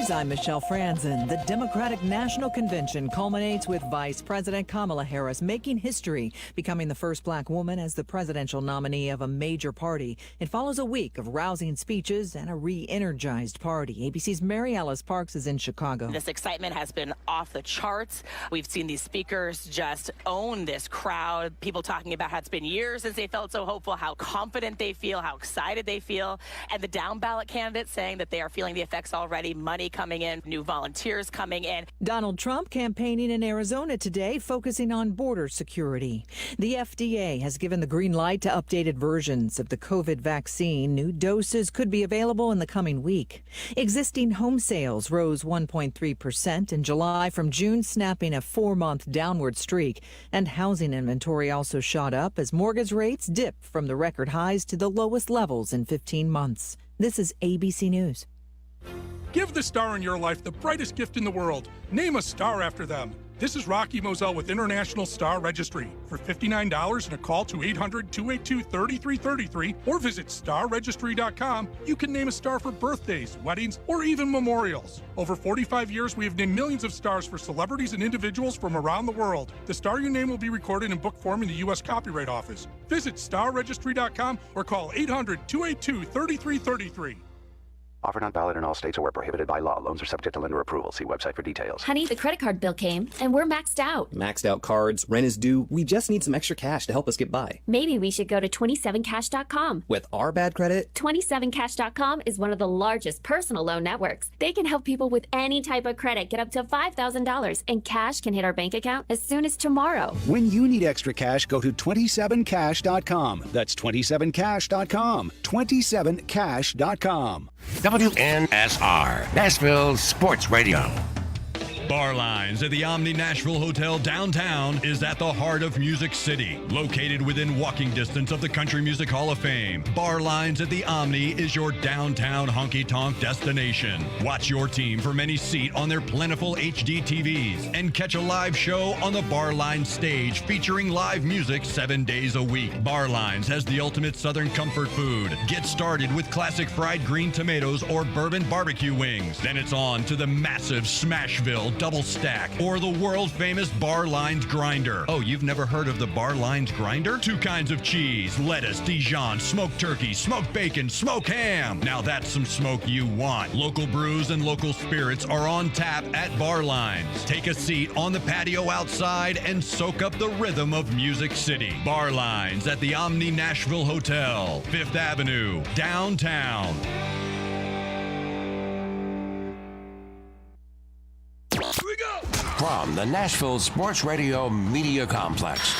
News, I'm Michelle Franzen. The Democratic National Convention culminates with Vice President Kamala Harris making history, becoming the first black woman as the presidential nominee of a major party. It follows a week of rousing speeches and a re-energized party. ABC's Mary Alice Parks is in Chicago. This excitement has been off the charts. We've seen these speakers just own this crowd. People talking about how it's been years since they felt so hopeful, how confident they feel, how excited they feel. And the down ballot candidates saying that they are feeling the effects already. Money coming in, new volunteers coming in. Donald Trump campaigning in Arizona today, focusing on border security. The FDA has given the green light to updated versions of the COVID vaccine. New doses could be available in the coming week. Existing home sales rose 1.3% in July from June, snapping a 4-month downward streak. And housing inventory also shot up as mortgage rates dipped from the record highs to the lowest levels in 15 months. This is ABC News. Give the star in your life the brightest gift in the world. Name a star after them. This is Rocky Moselle with International Star Registry. For $59 and a call to 800-282-3333 or visit starregistry.com, you can name a star for birthdays, weddings, or even memorials. Over 45 years, we have named millions of stars for celebrities and individuals from around the world. The star you name will be recorded in book form in the U.S. Copyright Office. Visit starregistry.com or call 800-282-3333. Offer not valid in all states or where prohibited by law. Loans are subject to lender approval. See website for details. Honey, the credit card bill came, and we're maxed out. Maxed out cards, rent is due. We just need some extra cash to help us get by. Maybe we should go to 27cash.com. With our bad credit? 27cash.com is one of the largest personal loan networks. They can help people with any type of credit get up to $5,000, and cash can hit our bank account as soon as tomorrow. When you need extra cash, go to 27cash.com. That's 27cash.com. 27cash.com. WNSR, Nashville Sports Radio. Bar Lines at the Omni Nashville Hotel downtown is at the heart of Music City. Located within walking distance of the Country Music Hall of Fame, Bar Lines at the Omni is your downtown honky-tonk destination. Watch your team from any seat on their plentiful HD TVs and catch a live show on the Bar Lines stage featuring live music 7 days a week. Bar Lines has the ultimate Southern comfort food. Get started with classic fried green tomatoes or bourbon barbecue wings. Then it's on to the massive Smashville double stack or the world famous Bar Lines grinder. Oh, you've never heard of the Bar Lines grinder? 2 kinds of cheese, lettuce, Dijon, smoked turkey, smoked bacon, smoked ham. Now that's some smoke you want. Local brews and local spirits are on tap at Bar Lines. Take a seat on the patio outside and soak up the rhythm of Music City. Bar Lines at the Omni Nashville Hotel, 5th Avenue, downtown. From the Nashville Sports Radio Media Complex,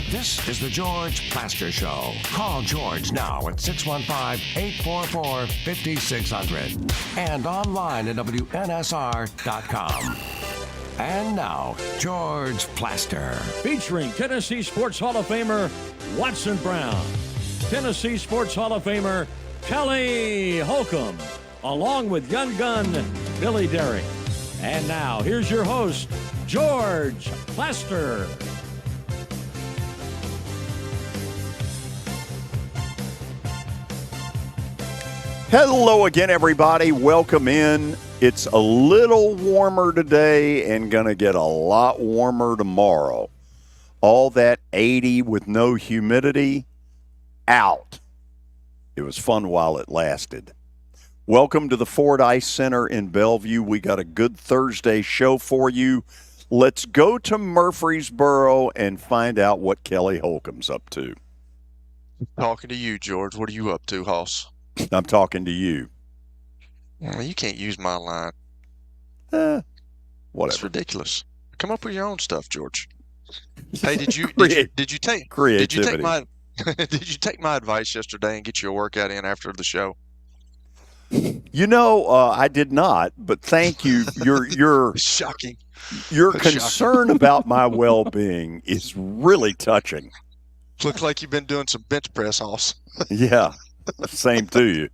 this is the George Plaster Show. Call George now at 615-844-5600 and online at WNSR.com. And now, George Plaster. Featuring Tennessee Sports Hall of Famer Watson Brown, Tennessee Sports Hall of Famer Kelly Holcomb, along with Young Gun Billy Derrick. And now, here's your host, George Plaster. Hello again, everybody. Welcome in. It's a little warmer today and going to get a lot warmer tomorrow. All that 80 with no humidity, out. It was fun while it lasted. Welcome to the Ford Ice Center in Bellevue. We got a good Thursday show for you. Let's go to Murfreesboro and find out what Kelly Holcomb's up to. Talking to you, George. What are you up to, Hoss? I'm talking to you. Well, you can't use my line. Whatever. It's ridiculous. Come up with your own stuff, George. Hey, did you take my advice yesterday and get your workout in after the show? You know, I did not, but thank you. You're shocking. Your concern about my well-being is really touching. Looks like you've been doing some bench press, Hoss. Yeah, same to you.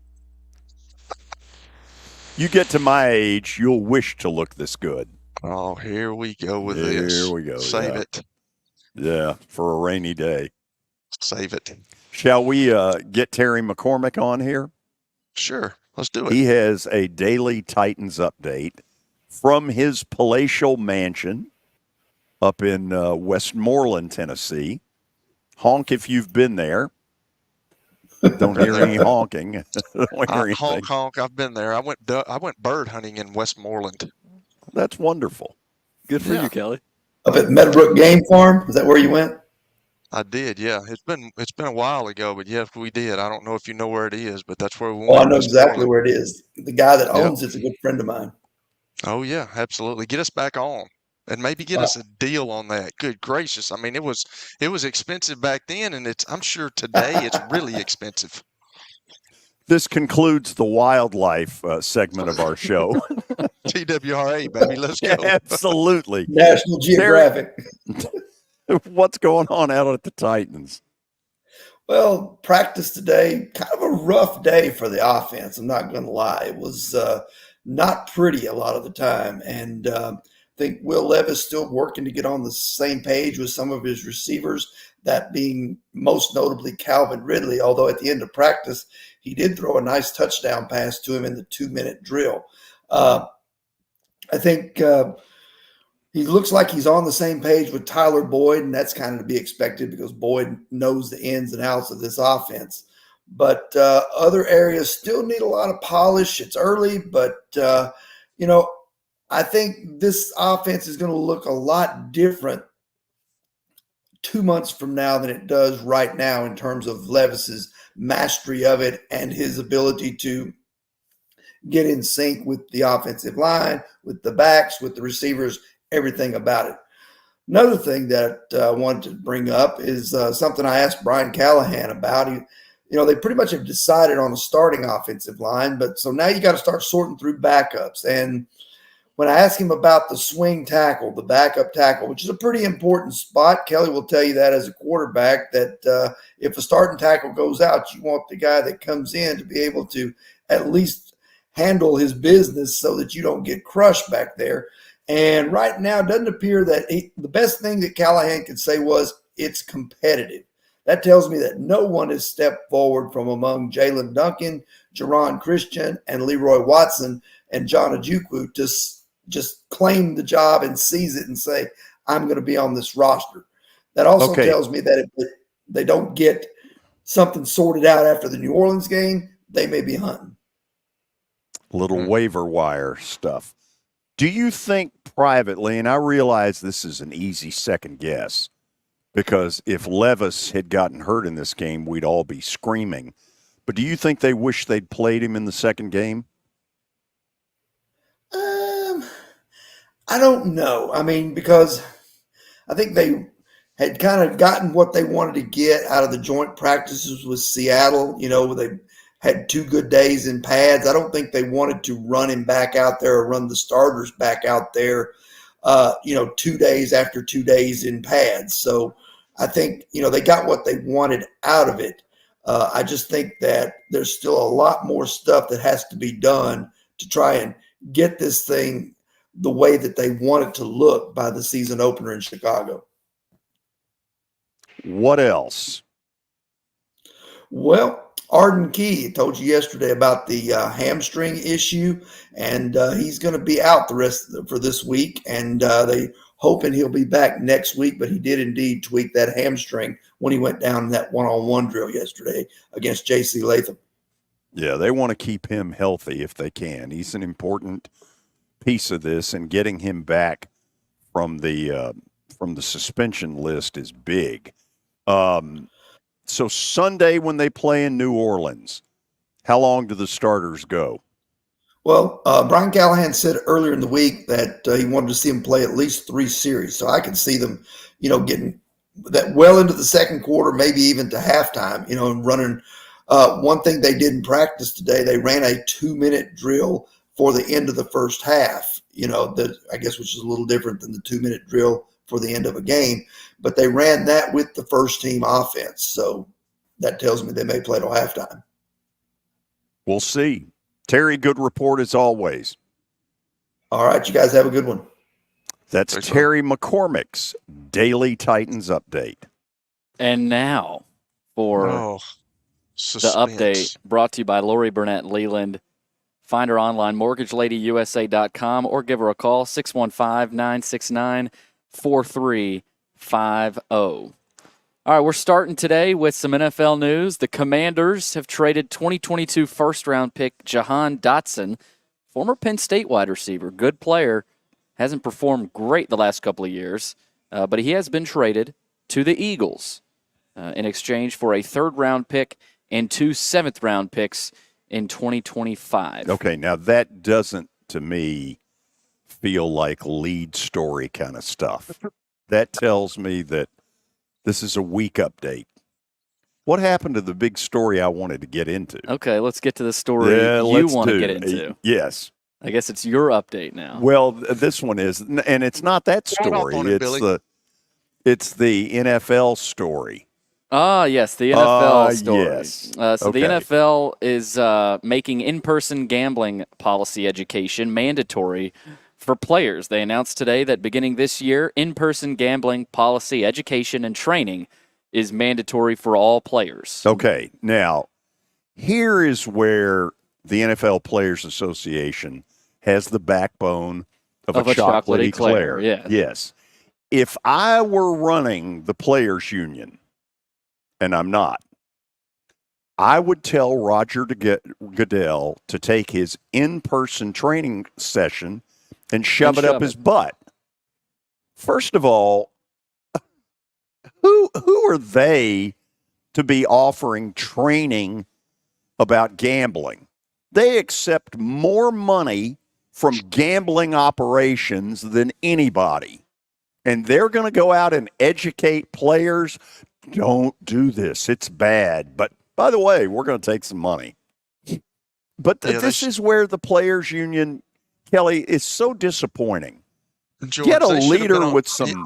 You get to my age, you'll wish to look this good. Oh, here we go with this. Here we go. Save it. Yeah, for a rainy day. Save it. Shall we get Terry McCormick on here? Sure. Let's do it. He has a daily Titans update from his palatial mansion up in Westmoreland, Tennessee. Honk if you've been there. Don't hear any honking. Don't hear anything. Honk, honk. I've been there. I went bird hunting in Westmoreland. That's wonderful. Good for you, Kelly. Up at Meadowbrook Game Farm, is that where you went? I did, yeah. It's been a while ago, but yes, we did. I don't know if you know where it is, but that's where we went. Oh, I know exactly where it is. The guy that owns it's a good friend of mine. Oh yeah, absolutely. Get us back on, and maybe get us a deal on that. Good gracious! I mean, it was expensive back then, and I'm sure today it's really expensive. This concludes the wildlife segment of our show. TWRA, baby, let's go. Absolutely. National Geographic. What's going on out at the Titans? Well, practice today, kind of a rough day for the offense. I'm not going to lie. It was not pretty a lot of the time. And I think Will Levis still working to get on the same page with some of his receivers, that being most notably Calvin Ridley, although at the end of practice, he did throw a nice touchdown pass to him in the 2-minute drill. I think he looks like he's on the same page with Tyler Boyd, and that's kind of to be expected because Boyd knows the ins and outs of this offense. But other areas still need a lot of polish. It's early, but, I think this offense is going to look a lot different 2 months from now than it does right now in terms of Levis's mastery of it and his ability to get in sync with the offensive line, with the backs, with the receivers, everything about it. Another thing that I wanted to bring up is something I asked Brian Callahan about. They pretty much have decided on a starting offensive line, but so now you got to start sorting through backups. And when I asked him about the swing tackle, the backup tackle, which is a pretty important spot, Kelly will tell you that as a quarterback, that if a starting tackle goes out, you want the guy that comes in to be able to at least handle his business so that you don't get crushed back there. And right now, it doesn't appear that the best thing that Callahan could say was it's competitive. That tells me that no one has stepped forward from among Jalen Duncan, Jerron Christian, and Leroy Watson and John Ojukwu to just claim the job and seize it and say, I'm going to be on this roster. That also tells me that if they don't get something sorted out after the New Orleans game, they may be hunting. Little waiver wire stuff. Do you think privately, and I realize this is an easy second guess, because if Levis had gotten hurt in this game, we'd all be screaming. But do you think they wish they'd played him in the second game? I don't know. I mean, because I think they had kind of gotten what they wanted to get out of the joint practices with Seattle. They had 2 good days in pads. I don't think they wanted to run him back out there or run the starters back out there, 2 days after 2 days in pads. So I think, they got what they wanted out of it. I just think that there's still a lot more stuff that has to be done to try and get this thing the way that they want it to look by the season opener in Chicago. What else? Well, Arden Key told you yesterday about the hamstring issue, and he's going to be out for this week, and they hoping he'll be back next week, but he did indeed tweak that hamstring when he went down in that one-on-one drill yesterday against J.C. Latham. Yeah, they want to keep him healthy if they can. He's an important piece of this, and getting him back from the suspension list is big. So Sunday when they play in New Orleans, how long do the starters go? Well, Brian Callahan said earlier in the week that he wanted to see him play at least 3 series. So I can see them, getting that well into the second quarter, maybe even to halftime, and running. One thing they did in practice today, they ran a 2-minute drill for the end of the first half, I guess, which is a little different than the 2-minute drill for the end of a game. But they ran that with the first team offense. So that tells me they may play till halftime. We'll see. Terry, good report as always. All right, you guys have a good one. That's Terry McCormick's Daily Titans Update. And now for the update brought to you by Lori Burnett Leland. Find her online, mortgageladyyusa.com, or give her a call, 615-969-4350. All right, we're starting today with some NFL news. The Commanders have traded 2022 first-round pick Jahan Dotson, former Penn State wide receiver, good player, hasn't performed great the last couple of years, but he has been traded to the Eagles in exchange for a third-round pick and 2 seventh-round picks in 2025. Okay, now that doesn't, to me, feel like lead story kind of stuff. That tells me that this is a week update. What happened to the big story I wanted to get into? Okay, let's get to the story you want to get into. Yes. I guess it's your update now. Well, this one is, and it's not that story. It's the NFL story. Ah, yes, the NFL story. Yes. So the NFL is making in-person gambling policy education mandatory for players. They announced today that beginning this year, in-person gambling policy education and training is mandatory for all players. Okay, now, here is where the NFL Players Association has the backbone of a chocolate eclair. Yeah. Yes. If I were running the Players Union, and I'm not, I would tell Roger Goodell to take his in-person training session and shove it up his butt. First of all, who are they to be offering training about gambling? They accept more money from gambling operations than anybody. And they're going to go out and educate players. Don't do this. It's bad. But by the way, we're going to take some money. But this is where the Players Union, Kelly, is so disappointing. George, get a leader with some...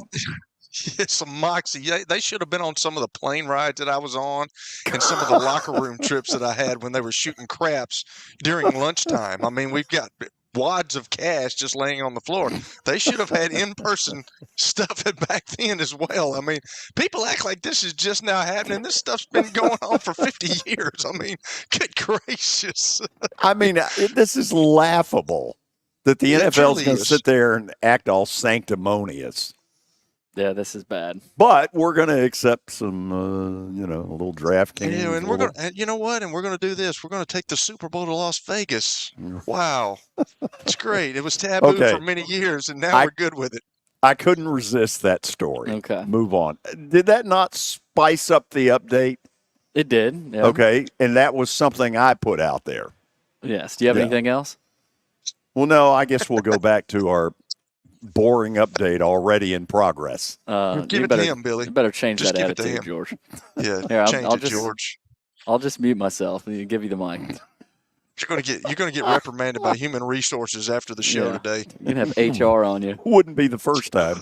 some moxie. They should have been on some of the plane rides that I was on and some of the locker room trips that I had when they were shooting craps during lunchtime. I mean, we've got wads of cash just laying on the floor. They should have had in-person stuff back then as well. I mean, people act like this is just now happening. This stuff's been going on for 50 years. I mean, good gracious. I mean, this is laughable that the NFL is going to sit there and act all sanctimonious. Yeah, this is bad. But we're going to accept some, a little DraftKings. Yeah, and we're going to, you know what? And we're going to do this. We're going to take the Super Bowl to Las Vegas. Wow, it's great. It was taboo for many years, and now we're good with it. I couldn't resist that story. Okay, move on. Did that not spice up the update? It did. Yeah. Okay, and that was something I put out there. Yes. Do you have anything else? Well, no. I guess we'll go back to our boring update already in progress. Give it to him, Billy. You better change just that give attitude, it to him. George. Yeah, change it, George. I'll just mute myself and give you the mic. You're gonna get reprimanded by Human Resources after the show today. You can have HR on you. Wouldn't be the first time.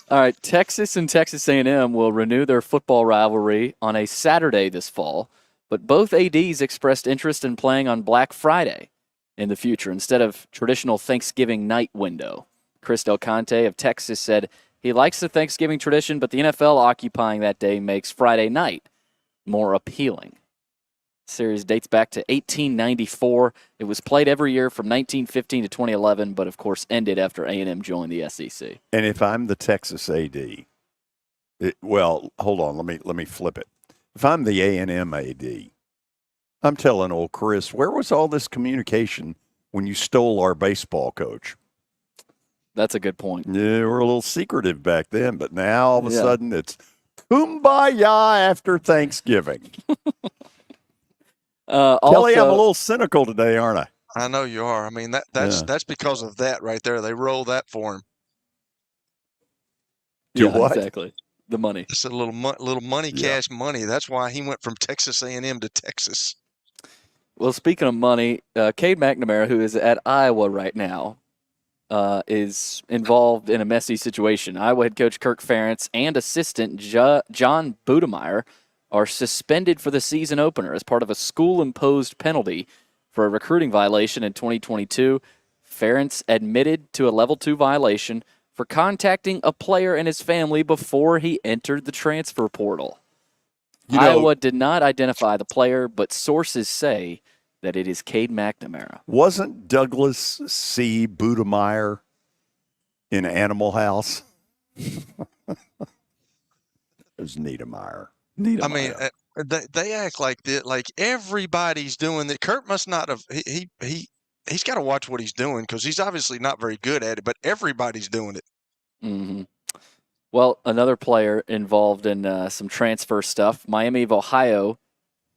All right, Texas and Texas A&M will renew their football rivalry on a Saturday this fall, but both ADs expressed interest in playing on Black Friday in the future instead of traditional Thanksgiving night window. Chris Del Conte of Texas said he likes the Thanksgiving tradition, but the NFL occupying that day makes Friday night more appealing. The series dates back to 1894. It was played every year from 1915 to 2011, but of course ended after A&M joined the SEC. And if I'm the Texas AD, hold on, let me flip it. If I'm the A&M AD, I'm telling old Chris, where was all this communication when you stole our baseball coach? That's a good point. Yeah, we're a little secretive back then, but now all of a sudden it's kumbaya after Thanksgiving. Kelly, I'm a little cynical today, aren't I? I know you are. I mean, that's because of that right there. They roll that for him. What? Exactly. The money. It's a little money, cash money. That's why he went from Texas A&M to Texas. Well, speaking of money, Cade McNamara, who is at Iowa right now, is involved in a messy situation. Iowa head coach Kirk Ferentz and assistant John Budemeyer are suspended for the season opener as part of a school-imposed penalty for a recruiting violation in 2022. Ferentz admitted to a Level 2 violation for contacting a player and his family before he entered the transfer portal. Iowa did not identify the player, but sources say that it is Cade McNamara. Wasn't Douglas C. Budemeyer in Animal House? It was Niedermeyer. I mean, they act like that, like everybody's doing that. Kurt must not have. He's got to watch what he's doing because he's obviously not very good at it. But everybody's doing it. Mm-hmm. Well, another player involved in some transfer stuff, Miami of Ohio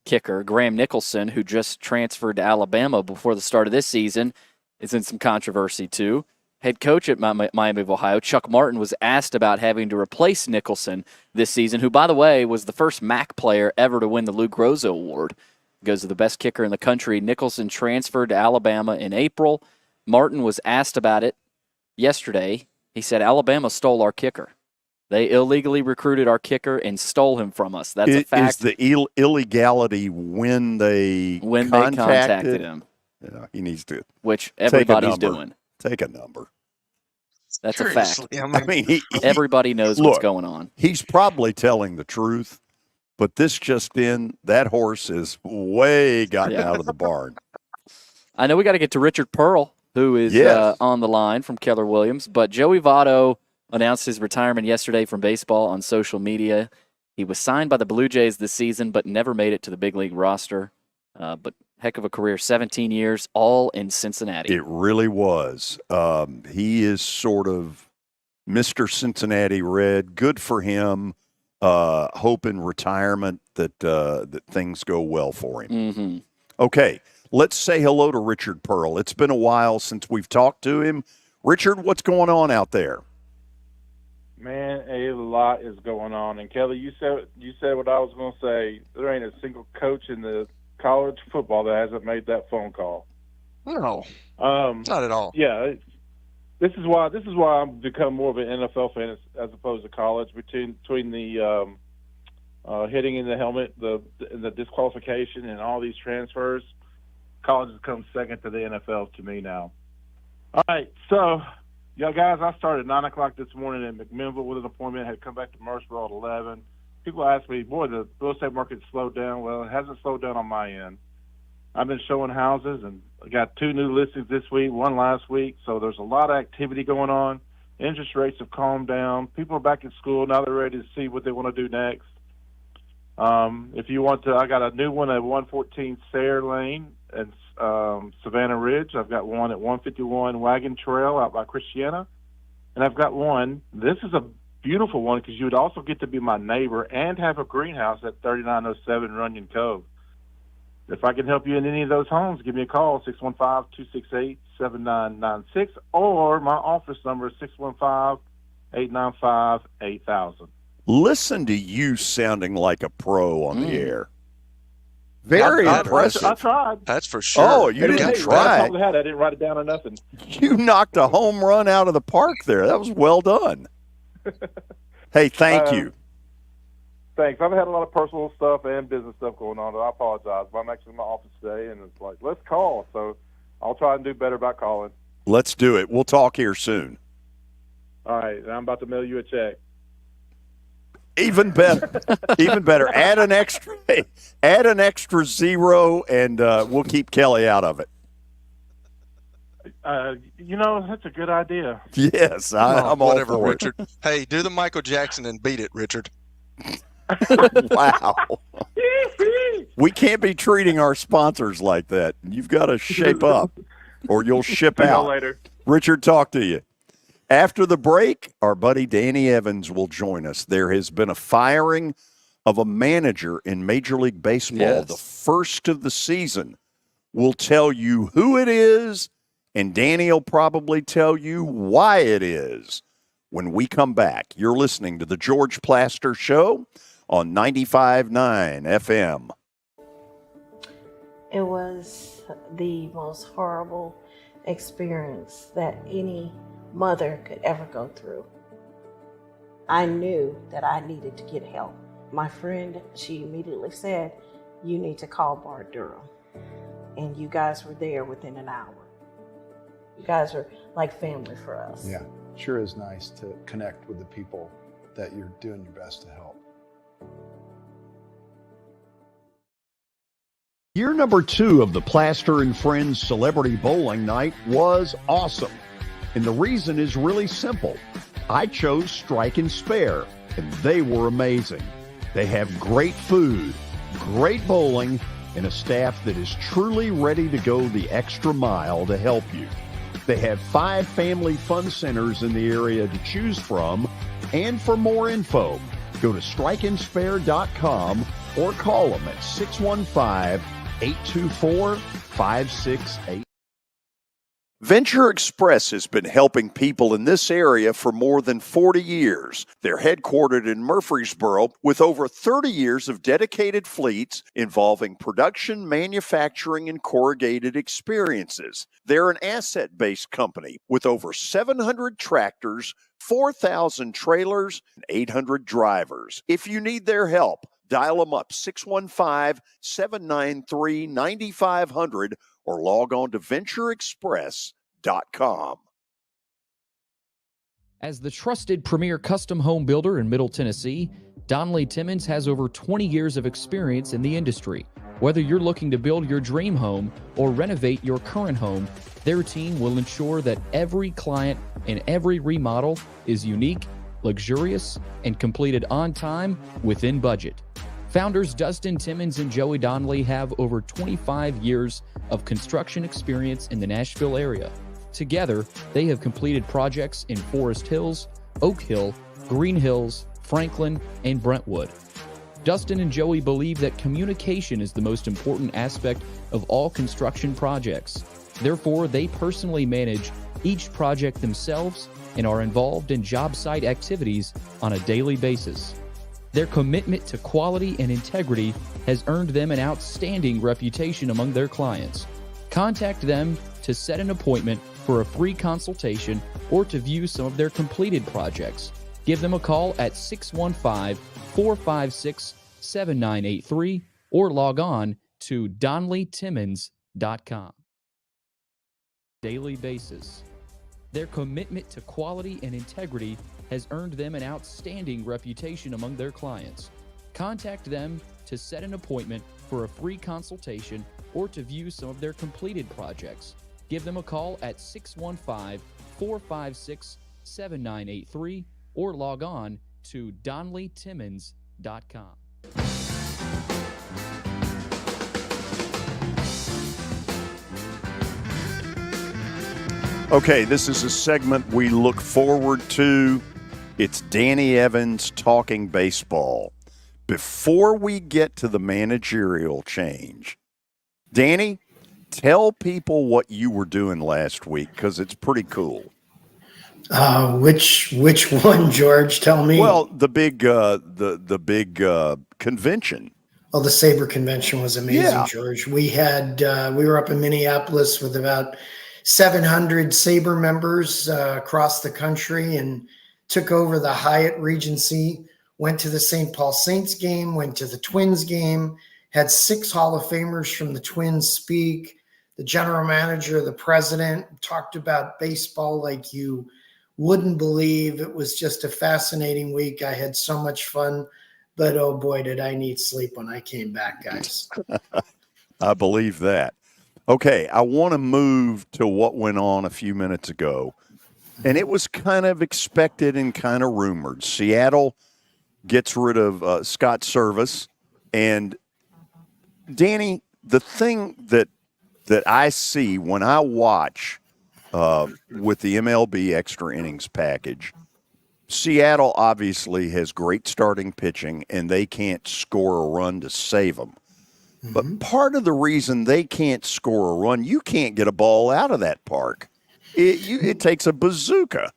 kicker Graham Nicholson, who just transferred to Alabama before the start of this season, is in some controversy too. Head coach at Miami of Ohio, Chuck Martin, was asked about having to replace Nicholson this season, who, by the way, was the first MAC player ever to win the Lou Groza Award. Goes to the best kicker in the country. Nicholson transferred to Alabama in April. Martin was asked about it yesterday. He said, Alabama stole our kicker. They illegally recruited our kicker and stole him from us. That's a fact. Is the illegality when they contacted him? Yeah, he needs to. Which everybody's doing. Take a number. That's a fact. I mean, everybody knows what's going on. He's probably telling the truth, but this just in, that horse is way gotten out of the barn. I know we got to get to Richard Pearl, who is on the line from Keller Williams, but Joey Votto announced his retirement yesterday from baseball on social media. He was signed by the Blue Jays this season, but never made it to the big league roster. But heck of a career, 17 years, all in Cincinnati. It really was. He is sort of Mr. Cincinnati Red. Good for him. Hope in retirement that things go well for him. Mm-hmm. Okay, let's say hello to Richard Pearl. It's been a while since we've talked to him. Richard, what's going on out there? Man, a lot is going on. And Kelly, you said what I was going to say. There ain't a single coach in the college football that hasn't made that phone call. No, not at all. Yeah, this is why I've become more of an NFL fan as opposed to college. Between the hitting in the helmet, the disqualification, and all these transfers, college has come second to the NFL to me now. All right, so. Yeah, guys, I started at 9 o'clock this morning in McMinnville with an appointment. Had come back to Murfreesboro at 11. People ask me, boy, the real estate market slowed down. Well, it hasn't slowed down on my end. I've been showing houses, and I got 2 new listings this week, 1 last week. So there's a lot of activity going on. Interest rates have calmed down. People are back in school. Now they're ready to see what they want to do next. If you want to, I got a new one at 114 Sayre Lane and Savannah Ridge. I've got one at 151 Wagon Trail out by Christiana. And I've got one, this is a beautiful one because you would also get to be my neighbor and have a greenhouse at 3907 Runyon Cove. If I can help you in any of those homes, give me a call, 615-268-7996, or my office number is 615-895-8000. Listen to you sounding like a pro on the air. Very impressive. I tried. That's for sure. Oh, you didn't try. I didn't write it down or nothing. You knocked a home run out of the park there. That was well done. Hey, thank you. Thanks. I've had a lot of personal stuff and business stuff going on. I apologize. But I'm actually in my office today, and it's like, let's call. So I'll try and do better by calling. Let's do it. We'll talk here soon. All right. I'm about to mail you a check. Even better. Even better. Add an extra 0, and we'll keep Kelly out of it. That's a good idea. Yes, I'm all whatever, for Richard. Hey, do the Michael Jackson and beat it, Richard. Wow. We can't be treating our sponsors like that. You've got to shape up, or you'll ship out. Later. Richard, talk to you. After the break, our buddy Danny Evans will join us. There has been a firing of a manager in Major League Baseball, the first of the season. We'll tell you who it is, and Danny will probably tell you why it is when we come back. You're listening to The George Plaster Show on 95.9 FM. It was the most horrible experience that any mother could ever go through. I knew that I needed to get help. My friend, she immediately said, you need to call Bart Durham. And you guys were there within an hour. You guys are like family for us. Yeah, sure is nice to connect with the people that you're doing your best to help. Year number 2 of the Plaster and Friends Celebrity Bowling Night was awesome. And the reason is really simple. I chose Strike and Spare, and they were amazing. They have great food, great bowling, and a staff that is truly ready to go the extra mile to help you. They have 5 family fun centers in the area to choose from. And for more info, go to strikeandspare.com or call them at 615-824-5688. Venture Express has been helping people in this area for more than 40 years. They're headquartered in Murfreesboro with over 30 years of dedicated fleets involving production, manufacturing, and corrugated experiences. They're an asset-based company with over 700 tractors, 4,000 trailers, and 800 drivers. If you need their help, dial them up 615-793-9500 or log on to ventureexpress.com. As the trusted premier custom home builder in Middle Tennessee, Donnelly Timmons has over 20 years of experience in the industry. Whether you're looking to build your dream home or renovate your current home, their team will ensure that every client and every remodel is unique, luxurious, and completed on time within budget. Founders Dustin Timmons and Joey Donnelly have over 25 years of construction experience in the Nashville area. Together, they have completed projects in Forest Hills, Oak Hill, Green Hills, Franklin, and Brentwood. Dustin and Joey believe that communication is the most important aspect of all construction projects. Therefore, they personally manage each project themselves and are involved in job site activities on a daily basis. Their commitment to quality and integrity has earned them an outstanding reputation among their clients. Contact them to set an appointment for a free consultation or to view some of their completed projects. Give them a call at 615-456-7983 or log on to DonnellyTimmons.com. Daily basis. Their commitment to quality and integrity has earned them an outstanding reputation among their clients. Contact them to set an appointment for a free consultation or to view some of their completed projects. Give them a call at 615-456-7983 or log on to DonnellyTimmons.com. Okay, this is a segment we look forward to. It's Danny Evans talking baseball. Before we get to the managerial change, Danny, tell people what you were doing last week because it's pretty cool. Which one, George? Tell me. Well, the big convention. Oh, the Sabre convention was amazing, Yeah. George. We were up in Minneapolis with about 700 Sabre members across the country and took over the Hyatt Regency, went to the St. Paul Saints game, went to the Twins game, had 6 Hall of Famers from the Twins speak. The general manager, the president talked about baseball like you wouldn't believe. It was just a fascinating week. I had so much fun, but oh boy, did I need sleep when I came back, guys. I believe that. Okay, I want to move to what went on a few minutes ago. And it was kind of expected and kind of rumored. Seattle gets rid of Scott Service. And Danny, the thing that I see when I watch with the MLB extra innings package, Seattle obviously has great starting pitching, and they can't score a run to save them. But part of the reason they can't score a run, you can't get a ball out of that park. It takes a bazooka.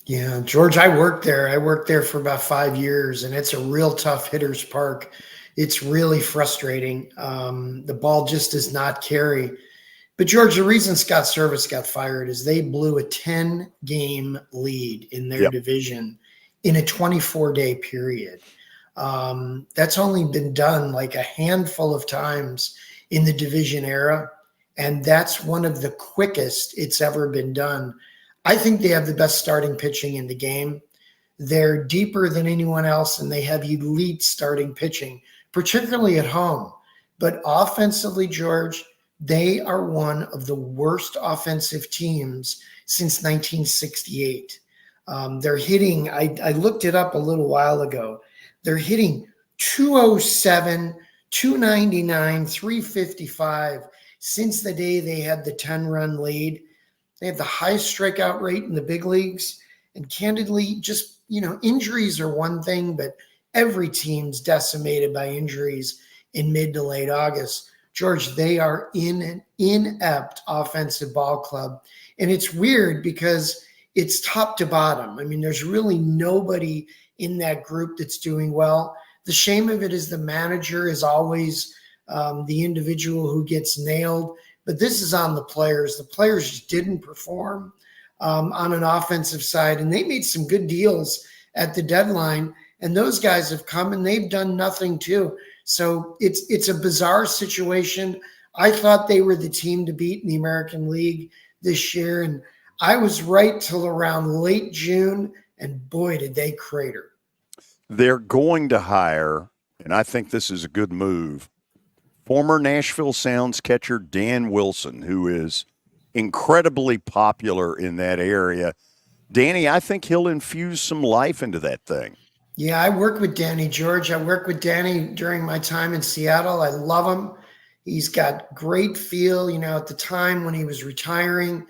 Yeah, George, I worked there. I worked there for about 5 years, and it's a real tough hitter's park. It's really frustrating. The ball just does not carry. But, George, the reason Scott Service got fired is they blew a 10-game lead in their division in a 24-day period. That's only been done like a handful of times in the division era, and that's one of the quickest it's ever been done. I think they have the best starting pitching in the game. They're deeper than anyone else, and they have elite starting pitching, particularly at home. But offensively, George, they are one of the worst offensive teams since 1968. They're hitting, I looked it up a little while ago, they're hitting 207, 299, 355 since the day they had the 10-run lead. They have the highest strikeout rate in the big leagues. And candidly, just, injuries are one thing, but every team's decimated by injuries in mid to late August. George, they are in an inept offensive ball club. And it's weird because it's top to bottom. I mean, there's really nobody in that group that's doing well. The shame of it is the manager is always the individual who gets nailed. But this is on the players. The players just didn't perform on an offensive side. And they made some good deals at the deadline. And those guys have come and they've done nothing too. So it's a bizarre situation. I thought they were the team to beat in the American League this year. And I was right till around late June. And boy, did they crater. They're going to hire, and I think this is a good move, former Nashville Sounds catcher Dan Wilson, who is incredibly popular in that area. Danny, I think he'll infuse some life into that thing. Yeah, I work with Danny, George. I worked with Danny during my time in Seattle. I love him. He's got great feel. At the time when he was retiring,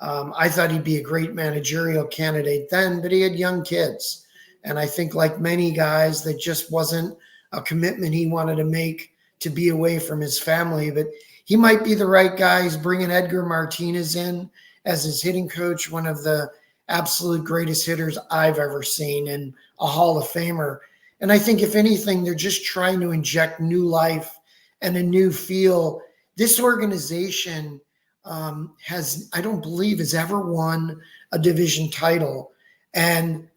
I thought he'd be a great managerial candidate then, but he had young kids. And I think like many guys, that just wasn't a commitment he wanted to make to be away from his family. But he might be the right guy. He's bringing Edgar Martinez in as his hitting coach, one of the absolute greatest hitters I've ever seen and a Hall of Famer. And I think if anything, they're just trying to inject new life and a new feel. This organization I don't believe has ever won a division title. And,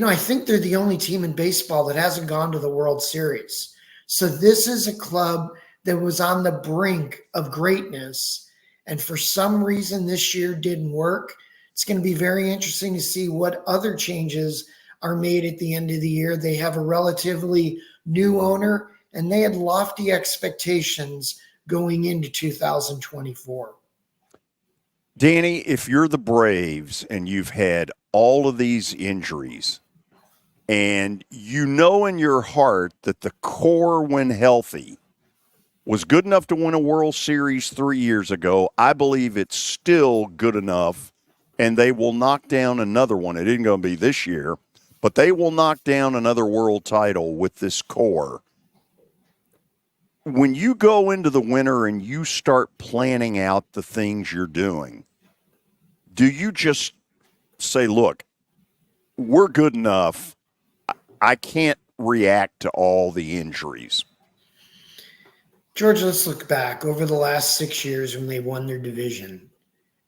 I think they're the only team in baseball that hasn't gone to the World Series. So this is a club that was on the brink of greatness. And for some reason this year didn't work. It's going to be very interesting to see what other changes are made at the end of the year. They have a relatively new owner, and they had lofty expectations going into 2024. Danny, if you're the Braves and you've had all of these injuries, and in your heart that the core, when healthy, was good enough to win a World Series 3 years ago, I believe it's still good enough, and they will knock down another one. It isn't going to be this year, but they will knock down another world title with this core. When you go into the winter and you start planning out the things you're doing, do you just say, look, we're good enough, I can't react to all the injuries? George, let's look back over the last 6 years when they won their division.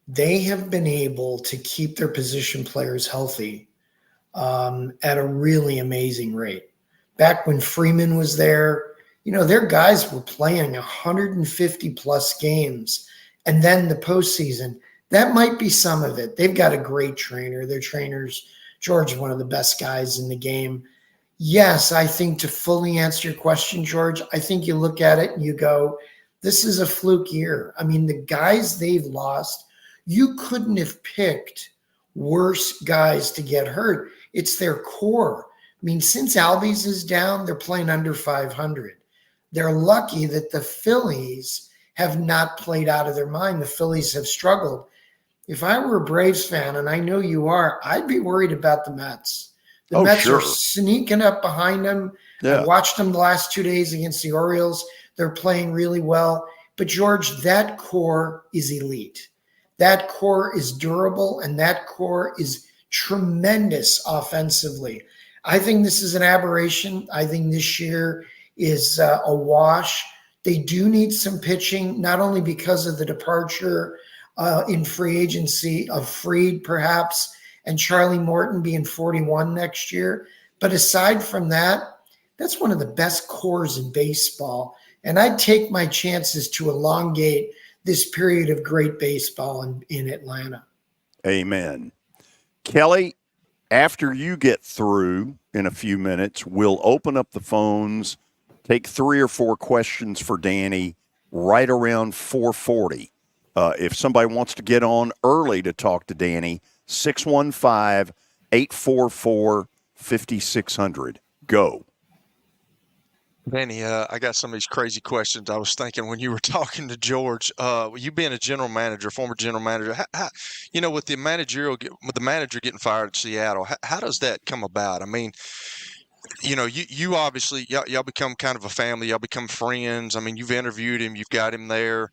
They have been able to keep their position players healthy at a really amazing rate. Back when Freeman was there, their guys were playing 150 plus games. And then the postseason, that might be some of it. They've got a great trainer. Their trainer's, George, one of the best guys in the game. Yes, I think to fully answer your question, George, I think you look at it and you go, this is a fluke year. I mean, the guys they've lost, you couldn't have picked worse guys to get hurt. It's their core. I mean, since Albies is down, they're playing under 500. They're lucky that the Phillies have not played out of their mind. The Phillies have struggled. If I were a Braves fan, and I know you are, I'd be worried about the Mets. The Mets are sneaking up behind them. Yeah. I watched them the last 2 days against the Orioles. They're playing really well. But, George, that core is elite. That core is durable, and that core is tremendous offensively. I think this is an aberration. I think this year is a wash. They do need some pitching, not only because of the departure in free agency of Fried, perhaps, and Charlie Morton being 41 next year. But aside from that, that's one of the best cores in baseball. And I'd take my chances to elongate this period of great baseball in Atlanta. Amen. Kelly, after you get through in a few minutes, we'll open up the phones take 3 or 4 questions for Danny right around 4:40. If somebody wants to get on early to talk to Danny, 615-844-5600. Go. Danny, I got some of these crazy questions I was thinking when you were talking to George. You being a general manager, former general manager, with the manager getting fired at Seattle, how does that come about? I mean, you obviously y'all become kind of a family. Y'all become friends. I mean, you've interviewed him, you've got him there.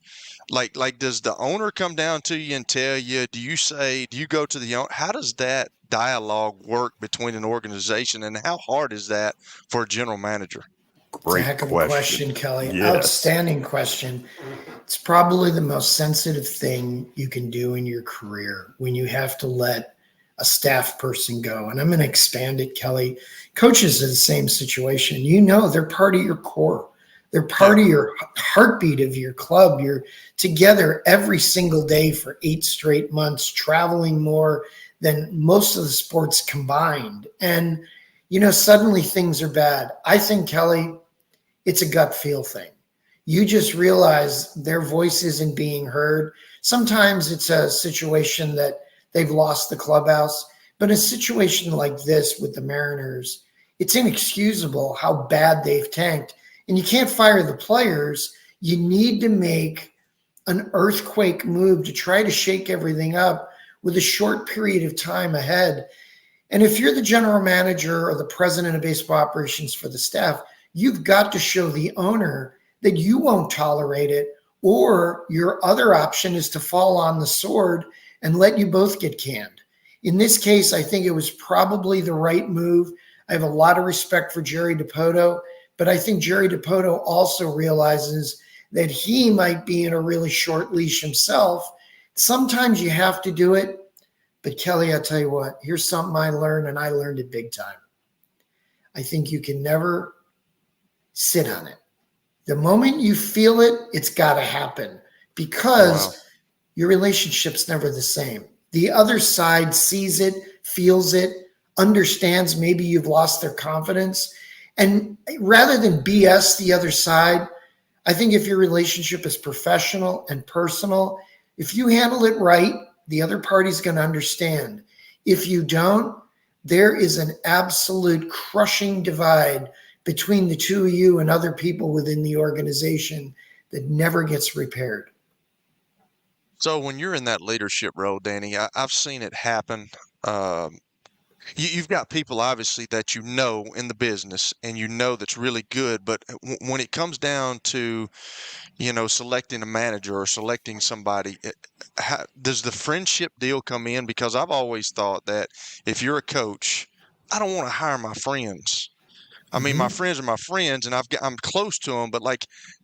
Like, does the owner come down to you and tell you? Do you go to the owner? How does that dialogue work between an organization, and how hard is that for a general manager? Great heck of a question, Kelly. Yes. Outstanding question. It's probably the most sensitive thing you can do in your career when you have to let a staff person go. And I'm going to expand it, Kelly. Coaches are the same situation. They're part of your core. They're part of your heartbeat of your club. You're together every single day for 8 straight months, traveling more than most of the sports combined. And suddenly things are bad. I think, Kelly, it's a gut feel thing. You just realize their voice isn't being heard. Sometimes it's a situation that they've lost the clubhouse, but a situation like this with the Mariners, it's inexcusable how bad they've tanked. And you can't fire the players. You need to make an earthquake move to try to shake everything up with a short period of time ahead. And if you're the general manager or the president of baseball operations for the staff, you've got to show the owner that you won't tolerate it, or your other option is to fall on the sword and let you both get canned. In this case, I think it was probably the right move. I have a lot of respect for Jerry Dipoto, but I think Jerry Dipoto also realizes that he might be in a really short leash himself. Sometimes you have to do it. But Kelly, I'll tell you what, here's something I learned, and I learned it big time. I think you can never sit on it. The moment you feel it, it's got to happen, because your relationship's never the same. The other side sees it, feels it, understands maybe you've lost their confidence. And rather than BS the other side, I think if your relationship is professional and personal, if you handle it right, the other party's going to understand. If you don't, there is an absolute crushing divide between the two of you and other people within the organization that never gets repaired. So when you're in that leadership role, Danny, I've seen it happen. You've got people, obviously, that in the business and that's really good. But when it comes down to, selecting a manager or selecting somebody, does the friendship deal come in? Because I've always thought that if you're a coach, I don't want to hire my friends. I mean, my friends are my friends, and I'm close to them. But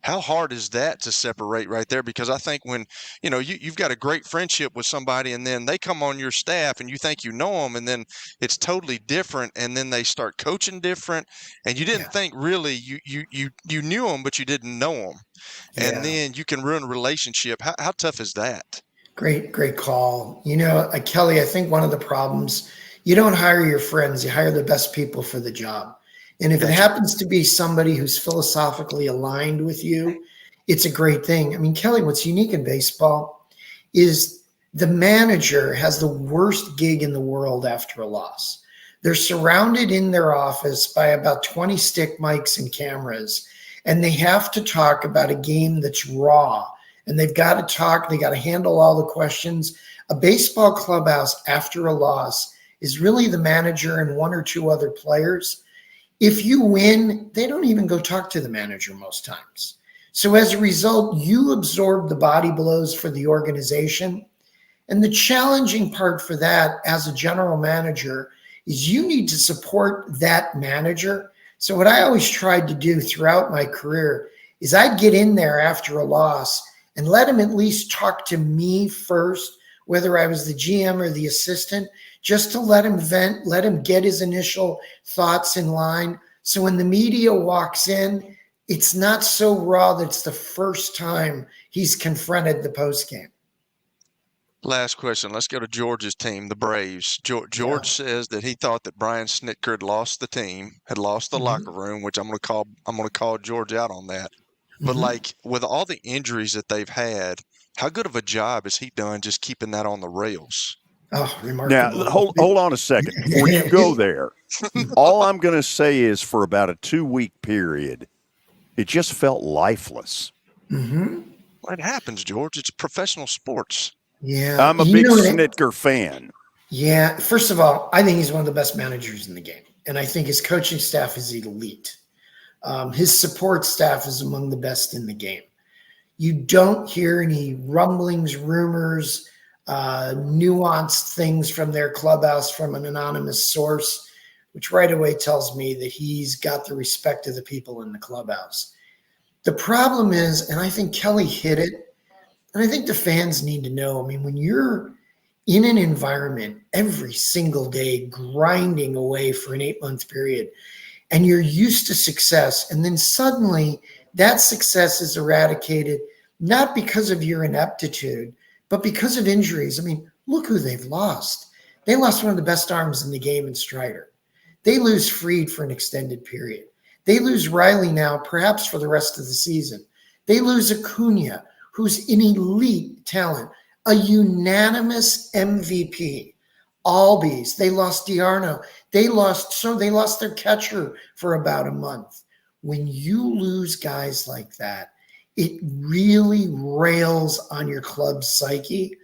how hard is that to separate right there? Because I think when you've got a great friendship with somebody, and then they come on your staff, and you think you know them, and then it's totally different, and then they start coaching different, and you didn't think really you knew them, but you didn't know them, and then you can ruin a relationship. How tough is that? Great call. Kelly, I think one of the problems, you don't hire your friends, you hire the best people for the job. And if it happens to be somebody who's philosophically aligned with you, it's a great thing. I mean, Kelly, what's unique in baseball is the manager has the worst gig in the world after a loss. They're surrounded in their office by about 20 stick mics and cameras, and they have to talk about a game that's raw. And they've got to talk, they got to handle all the questions. A baseball clubhouse after a loss is really the manager and 1 or 2 other players. If you win, they don't even go talk to the manager most times. So as a result, you absorb the body blows for the organization. And the challenging part for that as a general manager is you need to support that manager. So what I always tried to do throughout my career is I'd get in there after a loss and let him at least talk to me first, whether I was the GM or the assistant, just to let him vent, let him get his initial thoughts in line. So when the media walks in, it's not so raw that it's the first time he's confronted the postgame. Last question. Let's go to George's team, the Braves. George says that he thought that Brian Snitker had lost the team, had lost the locker room, which I'm going to call George out on that. But like with all the injuries that they've had, how good of a job has he done just keeping that on the rails? Oh, Now, remarkable. hold on a second. Before you go there, all I'm going to say is for about a 2-week period, it just felt lifeless. Mm-hmm. Well, it happens, George. It's professional sports. Yeah. I'm a big Snitker fan. Yeah. First of all, I think he's one of the best managers in the game. And I think his coaching staff is elite. His support staff is among the best in the game. You don't hear any rumblings, rumors, nuanced things from their clubhouse from an anonymous source, which right away tells me that he's got the respect of the people in the clubhouse. The problem is, and I think Kelly hit it, and I think the fans need to know, I mean, when you're in an environment every single day grinding away for an 8-month period, and you're used to success, and then suddenly that success is eradicated, not because of your ineptitude, but because of injuries. I mean, look who they've lost. They lost one of the best arms in the game in Strider. They lose Freed for an extended period. They lose Riley now, perhaps for the rest of the season. They lose Acuna, who's an elite talent, a unanimous MVP. Albies, they lost Diarno. They lost their catcher for about a month. When you lose guys like that, it really rails on your club's psyche.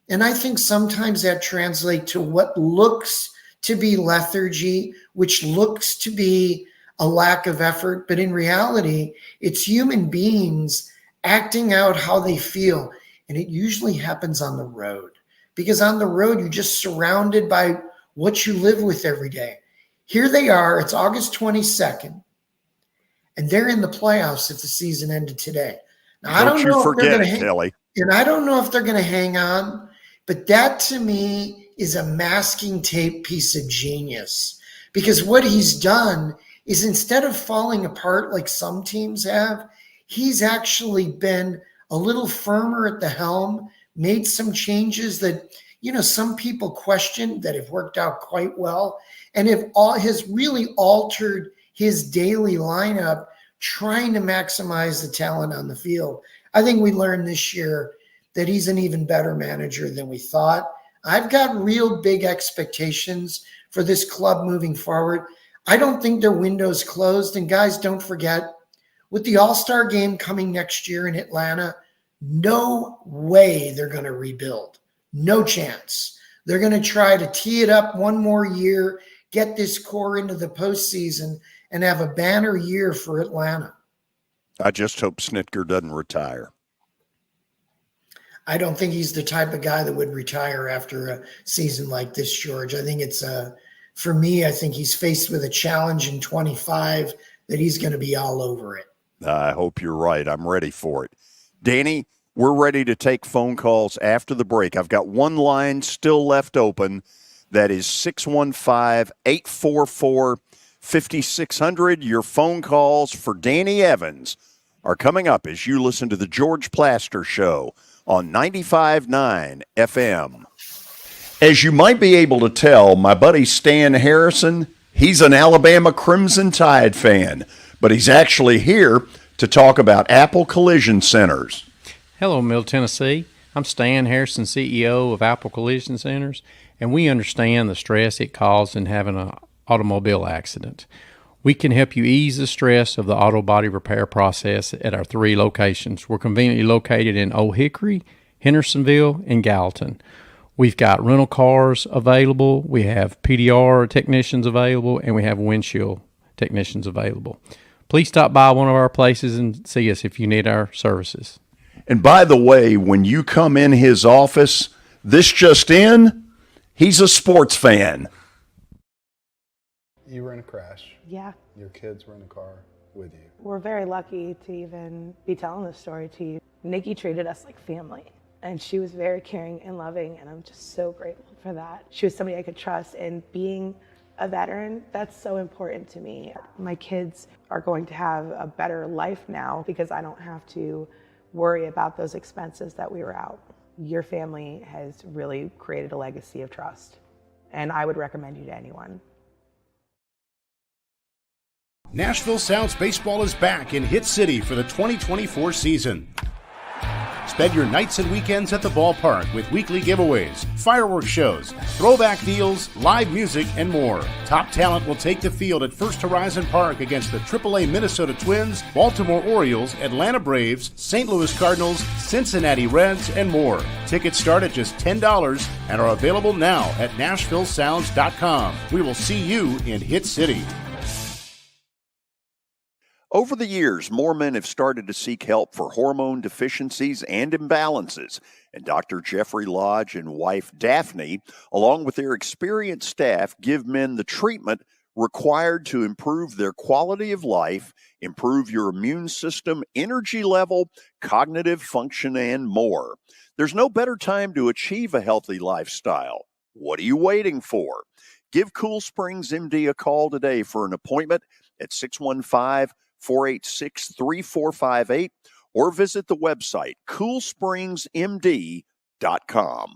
And I think sometimes that translates to what looks to be lethargy, which looks to be a lack of effort. But in reality, it's human beings acting out how they feel. And it usually happens on the road. Because on the road, you're just surrounded by what you live with every day. Here they are. It's August 22nd. And they're in the playoffs if the season ended today. Now, Don't you forget it, Kelly. And I don't know if they're going to hang on. But that, to me, is a masking tape piece of genius. Because what he's done is instead of falling apart like some teams have, he's actually been a little firmer at the helm, made some changes that, some people questioned that have worked out quite well, and has really altered his daily lineup, trying to maximize the talent on the field. I think we learned this year that he's an even better manager than we thought. I've got real big expectations for this club moving forward. I don't think their window's closed. And guys, don't forget, with the All-Star game coming next year in Atlanta, no way they're going to rebuild. No chance. They're going to try to tee it up one more year, get this core into the postseason, and have a banner year for Atlanta. I just hope Snitker doesn't retire. I don't think he's the type of guy that would retire after a season like this, George. I think it's for me, I think he's faced with a challenge in 25 that he's going to be all over it. I hope you're right. I'm ready for it. Danny, we're ready to take phone calls after the break. I've got one line still left open. That is 615-844-5600. Your phone calls for Danny Evans are coming up as you listen to the George Plaster Show on 95.9 FM. As you might be able to tell, my buddy Stan Harrison, he's an Alabama Crimson Tide fan, but he's actually here to talk about Apple Collision Centers. Hello, Middle Tennessee. I'm Stan Harrison, CEO of Apple Collision Centers, and we understand the stress it causes in having an automobile accident. We can help you ease the stress of the auto body repair process at our 3 locations. We're conveniently located in Old Hickory, Hendersonville, and Gallatin. We've got rental cars available, we have PDR technicians available, and we have windshield technicians available. Please stop by one of our places and see us if you need our services. And by the way, when you come in his office, this just in, he's a sports fan. You were in a crash. Yeah. Your kids were in the car with you. We're very lucky to even be telling this story to you. Nikki treated us like family, and she was very caring and loving, and I'm just so grateful for that. She was somebody I could trust, and being a veteran, that's so important to me. My kids are going to have a better life now because I don't have to worry about those expenses that we were out. your family has really created a legacy of trust, and I would recommend you to anyone. Nashville Sounds Baseball is back in Hit City for the 2024 season. Spend your nights and weekends at the ballpark with weekly giveaways, fireworks shows, throwback deals, live music, and more. Top talent will take the field at First Horizon Park against the AAA Minnesota Twins, Baltimore Orioles, Atlanta Braves, St. Louis Cardinals, Cincinnati Reds, and more. Tickets start at just $10 and are available now at NashvilleSounds.com. We will see you in Hit City. Over the years, more men have started to seek help for hormone deficiencies and imbalances, and Dr. Jeffrey Lodge and wife Daphne, along with their experienced staff, give men the treatment required to improve their quality of life, improve your immune system, energy level, cognitive function, and more. There's no better time to achieve a healthy lifestyle. What are you waiting for? Give Cool Springs MD a call today for an appointment at 615-486-3458 or visit the website coolspringsmd.com.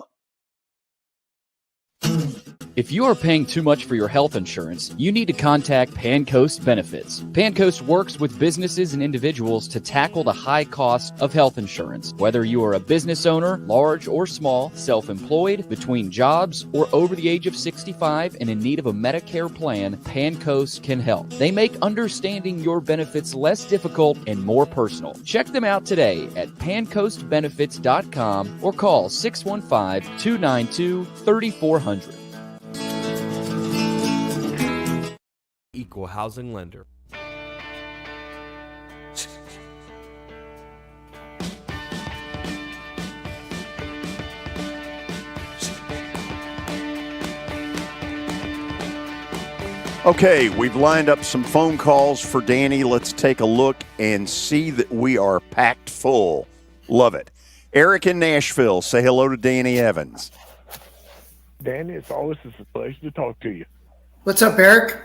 If you are paying too much for your health insurance, you need to contact Pancoast Benefits. Pancoast works with businesses and individuals to tackle the high cost of health insurance. Whether you are a business owner, large or small, self-employed, between jobs, or over the age of 65 and in need of a Medicare plan, Pancoast can help. They make understanding your benefits less difficult and more personal. Check them out today at pancoastbenefits.com or call 615-292-3400. Equal housing lender. Okay, we've lined up some phone calls for Danny. Let's take a look and see that we are packed full. Love it. Eric in Nashville, say hello to Danny Evans. Danny, it's always a pleasure to talk to you. What's up, Eric?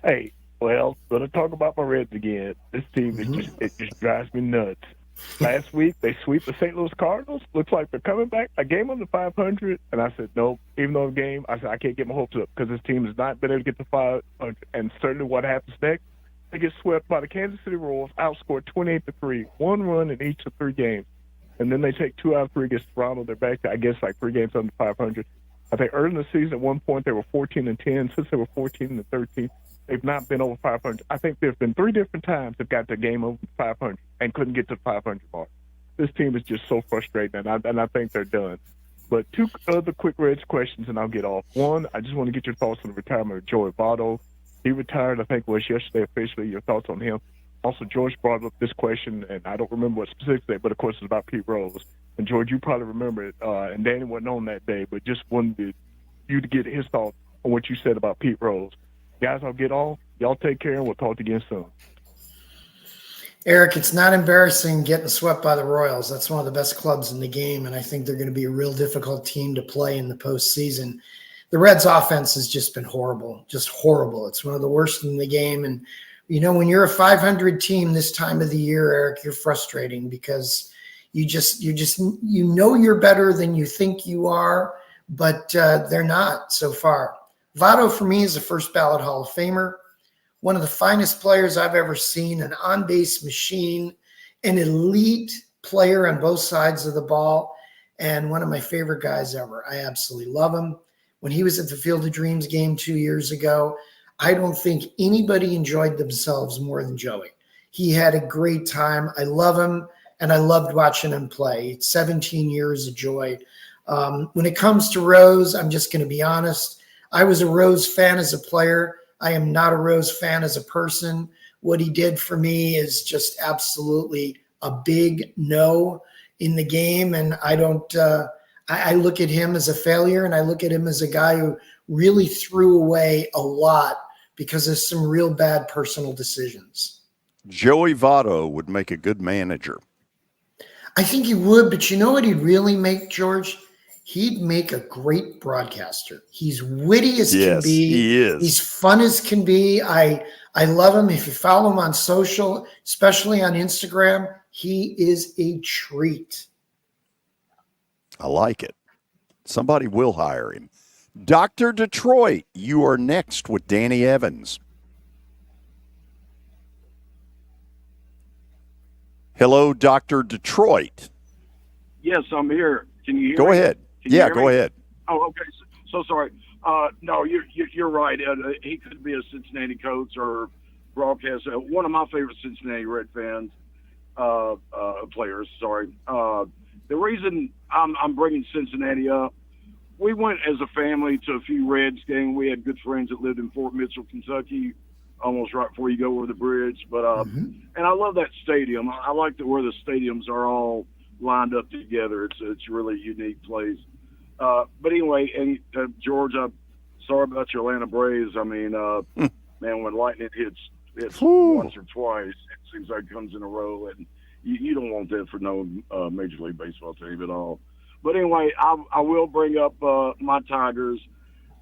Hey, well, going to talk about my Reds again. This team, it just drives me nuts. Last week, they sweep the St. Louis Cardinals. Looks like they're coming back. I gave them the 500, and I said, nope. Even though the game, I said, I can't get my hopes up because this team has not been able to get to 500. And certainly what happens next, they get swept by the Kansas City Royals, outscored 28-3, 1 run in each of 3 games. And then they take 2 out of 3 against Toronto. They're back to, I guess, like 3 games under 500. I think early in the season, at one point, they were 14-10. Since they were 14-13, they've not been over 500. I think there's been 3 different times they've got the game over 500 and couldn't get to the 500 mark. This team is just so frustrating, and I think they're done. But 2 other quick Reds questions, and I'll get off. One, I just want to get your thoughts on the retirement of Joey Votto. He retired, I think, was yesterday officially. Your thoughts on him? Also, George brought up this question, and I don't remember what specifically, but of course it's about Pete Rose. And George, you probably remember it, and Danny wasn't on that day, but just wanted you to get his thoughts on what you said about Pete Rose. Guys, I'll get off. Y'all take care, and we'll talk again soon. Eric, it's not embarrassing getting swept by the Royals. That's one of the best clubs in the game, and I think they're going to be a real difficult team to play in the postseason. The Reds' offense has just been horrible, just horrible. It's one of the worst in the game, and you know, when you're a 500 team this time of the year, Eric, you're frustrating because you know you're better than you think you are, but they're not so far. Votto, for me, is a first ballot Hall of Famer, one of the finest players I've ever seen, an on-base machine, an elite player on both sides of the ball, and one of my favorite guys ever. I absolutely love him. When he was at the Field of Dreams game 2 years ago, I don't think anybody enjoyed themselves more than Joey. He had a great time. I love him, and I loved watching him play. It's 17 years of joy. When it comes to Rose, I'm just going to be honest. I was a Rose fan as a player. I am not a Rose fan as a person. What he did for me is just absolutely a big no in the game, and I don't I look at him as a failure, and I look at him as a guy who really threw away a lot because of some real bad personal decisions. Joey Votto would make a good manager. I think he would, but you know what he'd really make, George? He'd make a great broadcaster. He's witty as can be. He is. He's fun as can be. I love him. If you follow him on social, especially on Instagram, he is a treat. I like it. Somebody will hire him. Dr. Detroit, you are next with Danny Evans. Hello, Dr. Detroit. Yes, I'm here. Can you hear me? Go ahead. Can you Yeah, hear go me? ahead. Oh, okay. So sorry. No, you're right. He could be a Cincinnati coach or broadcaster. One of my favorite Cincinnati Red fans, players. Sorry. The reason I'm bringing Cincinnati up, we went as a family to a few Reds games. We had good friends that lived in Fort Mitchell, Kentucky, almost right before you go over the bridge. But and I love that stadium. I like where the stadiums are all lined up together. It's a really unique place. But anyway, and George, I'm sorry about your Atlanta Braves. I mean, man, when lightning hits once or twice, it seems like it comes in a row, and you don't want that for no Major League Baseball team at all. But anyway, I will bring up my Tigers.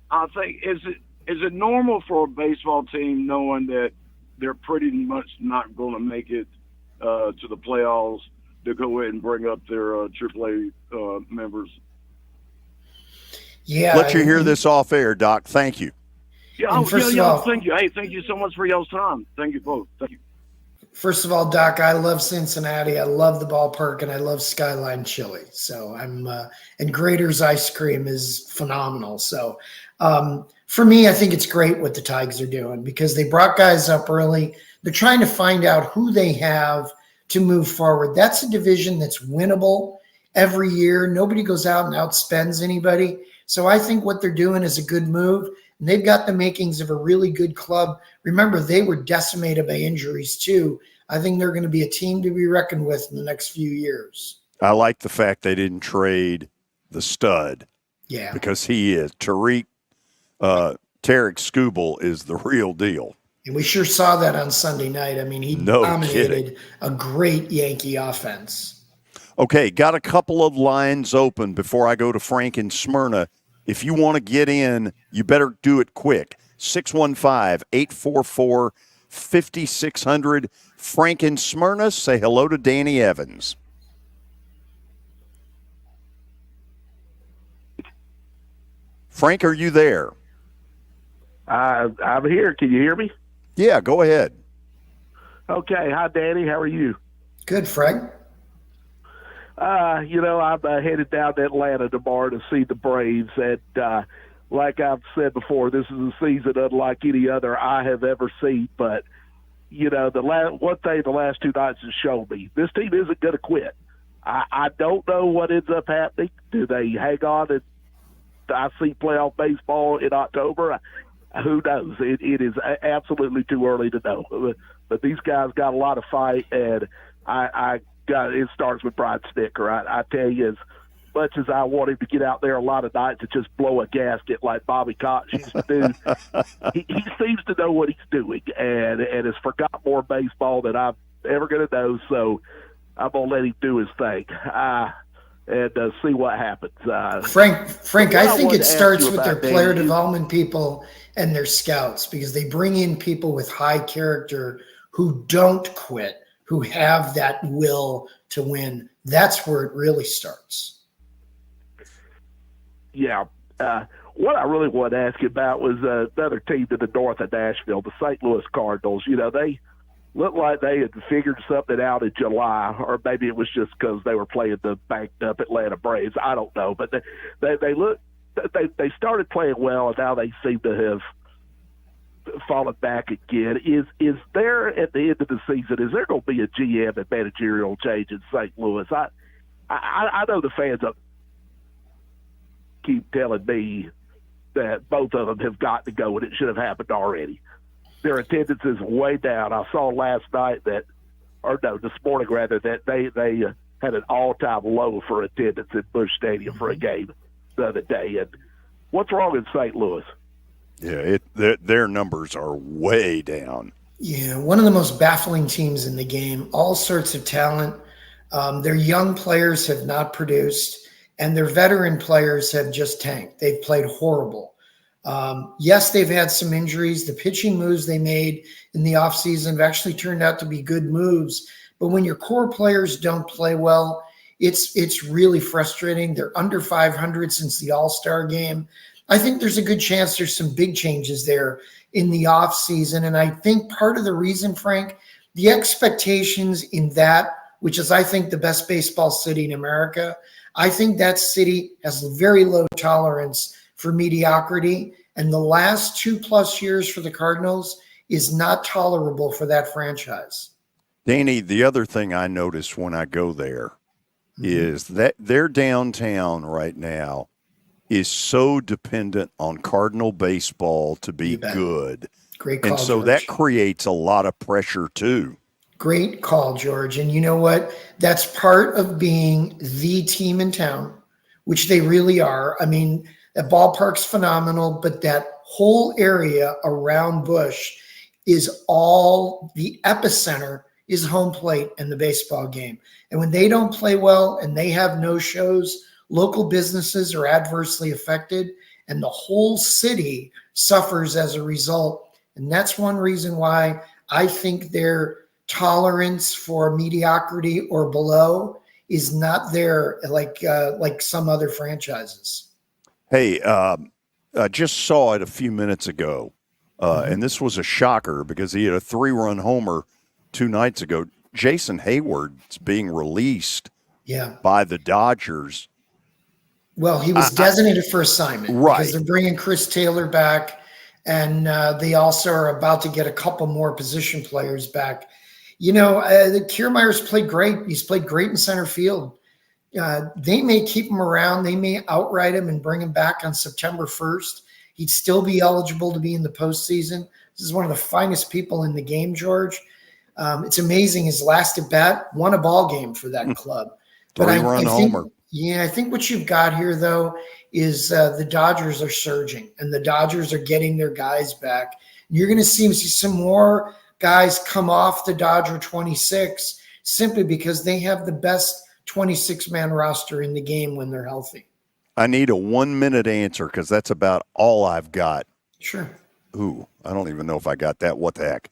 I think is it normal for a baseball team knowing that they're pretty much not going to make it to the playoffs to go ahead and bring up their AAA members? Yeah. Let you hear this off air, Doc. Thank you. Yeah, first of all, thank you. Hey, thank you so much for y'all's time. Thank you both. Thank you. First of all, Doc, I love Cincinnati. I love the ballpark, and I love Skyline Chili. So and Grater's ice cream is phenomenal. So for me, I think it's great what the Tigers are doing because they brought guys up early. They're trying to find out who they have to move forward. That's a division that's winnable every year. Nobody goes out and outspends anybody. So I think what they're doing is a good move. And they've got the makings of a really good club. Remember, they were decimated by injuries too. I think they're going to be a team to be reckoned with in the next few years. I like the fact they didn't trade the stud. Yeah. Because he is. Tarek Skubal is the real deal. And we sure saw that on Sunday night. I mean, he dominated a great Yankee offense. Okay, got a couple of lines open before I go to Frank in Smyrna. If you want to get in, you better do it quick. 615-844-5600. Frank in Smyrna, say hello to Danny Evans. Frank, are you there? I'm here. Can you hear me? Yeah, go ahead. Okay. Hi, Danny. How are you? Good, Frank. I'm headed down to Atlanta tomorrow to see the Braves. And like I've said before, this is a season unlike any other I have ever seen. But, one thing the last two nights has shown me, this team isn't going to quit. I don't know what ends up happening. Do they hang on and I see playoff baseball in October? Who knows? It is absolutely too early to know. But these guys got a lot of fight, and it starts with Brian Snicker. I tell you, as much as I want him to get out there a lot of nights and just blow a gasket like Bobby Cox used to do, he seems to know what he's doing and has forgot more baseball than I'm ever going to know. So I'm going to let him do his thing and see what happens. Frank, I think it starts with their player development people and their scouts because they bring in people with high character who don't quit, who have that will to win. That's where it really starts. Yeah. What I really wanted to ask you about was another team to the north of Nashville, the St. Louis Cardinals. They looked like they had figured something out in July, or maybe it was just because they were playing the banked-up Atlanta Braves. I don't know. But they started playing well, and now they seem to have fallen back again. Is there, at the end of the season, is there going to be a GM and managerial change in St. Louis? I know the fans keep telling me that both of them have got to go, and it should have happened already. Their attendance is way down. I saw this morning rather, that they had an all-time low for attendance at Busch Stadium for a game the other day. And what's wrong in St. Louis? Yeah, their numbers are way down. Yeah, one of the most baffling teams in the game, all sorts of talent. Their young players have not produced, and their veteran players have just tanked. They've played horrible. Yes, they've had some injuries. The pitching moves they made in the offseason have actually turned out to be good moves. But when your core players don't play well, It's really frustrating. They're under 500 since the All-Star game. I think there's a good chance there's some big changes there in the off season. And I think part of the reason, Frank, the expectations in that, which is, I think, the best baseball city in America, I think that city has a very low tolerance for mediocrity. And the last 2+ years for the Cardinals is not tolerable for that franchise. Danny, the other thing I notice when I go there is that their downtown right now is so dependent on Cardinal baseball to be good. Great call, and so George. that creates a lot of pressure too. Great call, George. And you know what? That's part of being the team in town, which they really are. I mean, the ballpark's phenomenal, but that whole area around Busch is all the epicenter is home plate and the baseball game. And when they don't play well and they have no shows, local businesses are adversely affected and the whole city suffers as a result. And that's one reason why I think their tolerance for mediocrity or below is not there like some other franchises. Hey, I just saw it a few minutes ago, and this was a shocker because he had a 3-run homer 2 nights ago. Jason Hayward's being released by the Dodgers. Well, he was designated for assignment. Right. Because they're bringing Chris Taylor back, and they also are about to get a couple more position players back. You know, Kiermaier's played great. He's played great in center field. They may keep him around. They may outright him and bring him back on September 1st. He'd still be eligible to be in the postseason. This is one of the finest people in the game, George. It's amazing. His last at bat won a ball game for that club. But I think, homer. Yeah, I think what you've got here, though, is the Dodgers are surging, and the Dodgers are getting their guys back. You're going to see some more guys come off the Dodger 26 simply because they have the best 26-man roster in the game when they're healthy. I need a 1-minute answer because that's about all I've got. Sure. Ooh, I don't even know if I got that. What the heck?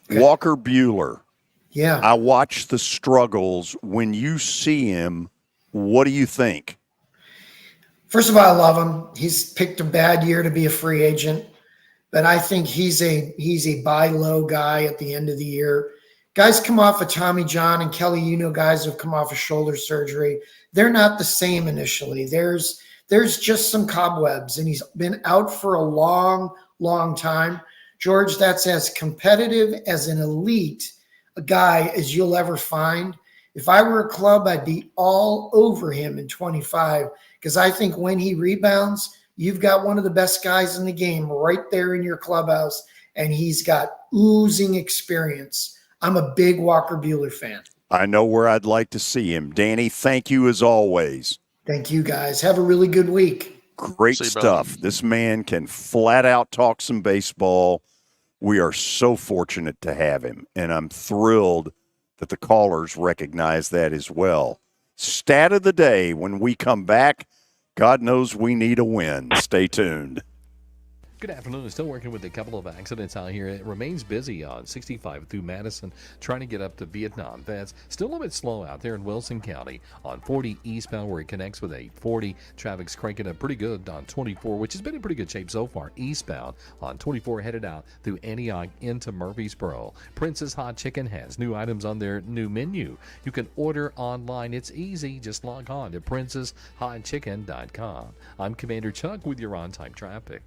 Okay. Walker Buehler. Yeah. I watched the struggles. When you see him, what do you think? First of all, I love him. He's picked a bad year to be a free agent, but I think he's a buy low guy at the end of the year. Guys come off of Tommy John, and Kelly, you know, guys have come off of shoulder surgery. They're not the same initially. There's just some cobwebs, and he's been out for a long, long time. George, that's as competitive as an elite a guy as you'll ever find. If I were a club, I'd be all over him in 25 because I think when he rebounds, you've got one of the best guys in the game right there in your clubhouse, and he's got oozing experience. I'm a big Walker Buehler fan. I know where I'd like to see him. Danny, thank you as always. Thank you, guys. Have a really good week. Great stuff. This man can flat out talk some baseball. We are so fortunate to have him, and I'm thrilled that the callers recognize that as well. Stat of the day when we come back, God knows we need a win. Stay tuned. Good afternoon. Still working with a couple of accidents out here. It remains busy on 65 through Madison, trying to get up to Vietnam. That's still a bit slow out there in Wilson County. On 40 eastbound where it connects with 840, traffic's cranking up pretty good on 24, which has been in pretty good shape so far. Eastbound on 24 headed out through Antioch into Murfreesboro. Prince's Hot Chicken has new items on their new menu. You can order online. It's easy. Just log on to princeshotchicken.com. I'm Commander Chuck with your on-time traffic.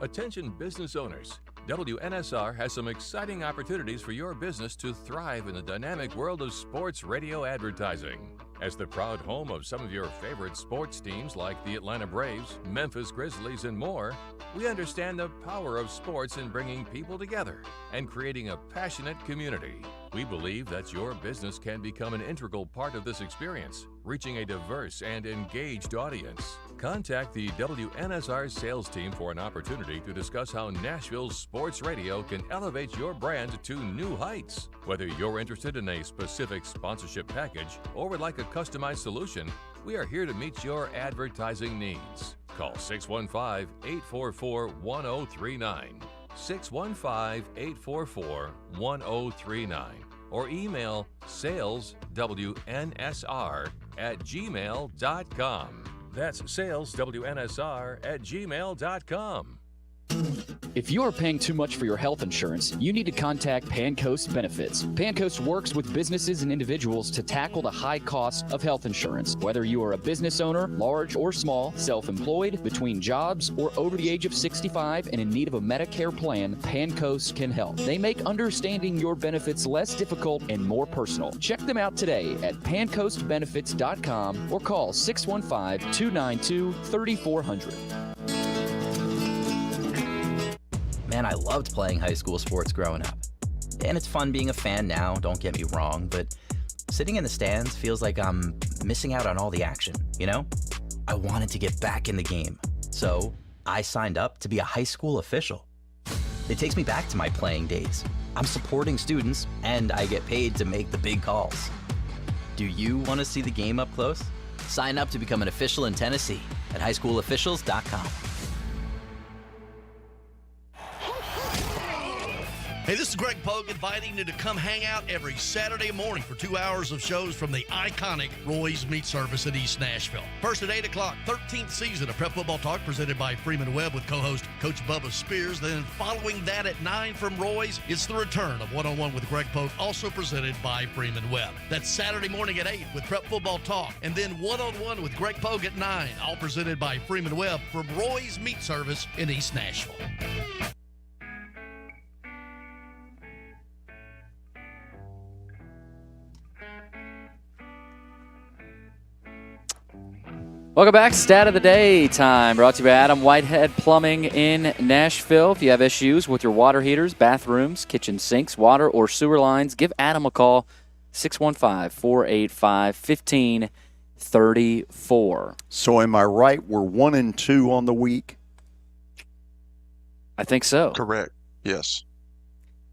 Attention business owners. WNSR has some exciting opportunities for your business to thrive in the dynamic world of sports radio advertising. As the proud home of some of your favorite sports teams like the Atlanta Braves, Memphis Grizzlies, and more, we understand the power of sports in bringing people together and creating a passionate community. We believe that your business can become an integral part of this experience, reaching a diverse and engaged audience. Contact the WNSR sales team for an opportunity to discuss how Nashville's sports radio can elevate your brand to new heights. Whether you're interested in a specific sponsorship package or would like a customized solution, we are here to meet your advertising needs. Call 615-844-1039. 615-844-1039. or email saleswnsr@gmail.com. That's saleswnsr@gmail.com. If you are paying too much for your health insurance, you need to contact Pancoast Benefits. Pancoast works with businesses and individuals to tackle the high cost of health insurance. Whether you are a business owner, large or small, self-employed, between jobs, or over the age of 65 and in need of a Medicare plan, Pancoast can help. They make understanding your benefits less difficult and more personal. Check them out today at pancoastbenefits.com or call 615-292-3400. Man, I loved playing high school sports growing up. And it's fun being a fan now, don't get me wrong, but sitting in the stands feels like I'm missing out on all the action, you know? I wanted to get back in the game, so I signed up to be a high school official. It takes me back to my playing days. I'm supporting students, and I get paid to make the big calls. Do you want to see the game up close? Sign up to become an official in Tennessee at highschoolofficials.com. Hey, this is Greg Pogue inviting you to come hang out every Saturday morning for 2 hours of shows from the iconic Roy's Meat Service in East Nashville. First at 8 o'clock, 13th season of Prep Football Talk presented by Freeman Webb with co-host Coach Bubba Spears. Then following that at 9 from Roy's, it's the return of One-on-One with Greg Pogue, also presented by Freeman Webb. That's Saturday morning at 8 with Prep Football Talk. And then One-on-One with Greg Pogue at 9, all presented by Freeman Webb from Roy's Meat Service in East Nashville. Welcome back. Stat of the Day time. Brought to you by Adam Whitehead Plumbing in Nashville. If you have issues with your water heaters, bathrooms, kitchen sinks, water, or sewer lines, give Adam a call. 615-485-1534. So am I right? We're 1-2 on the week? I think so. Correct. Yes.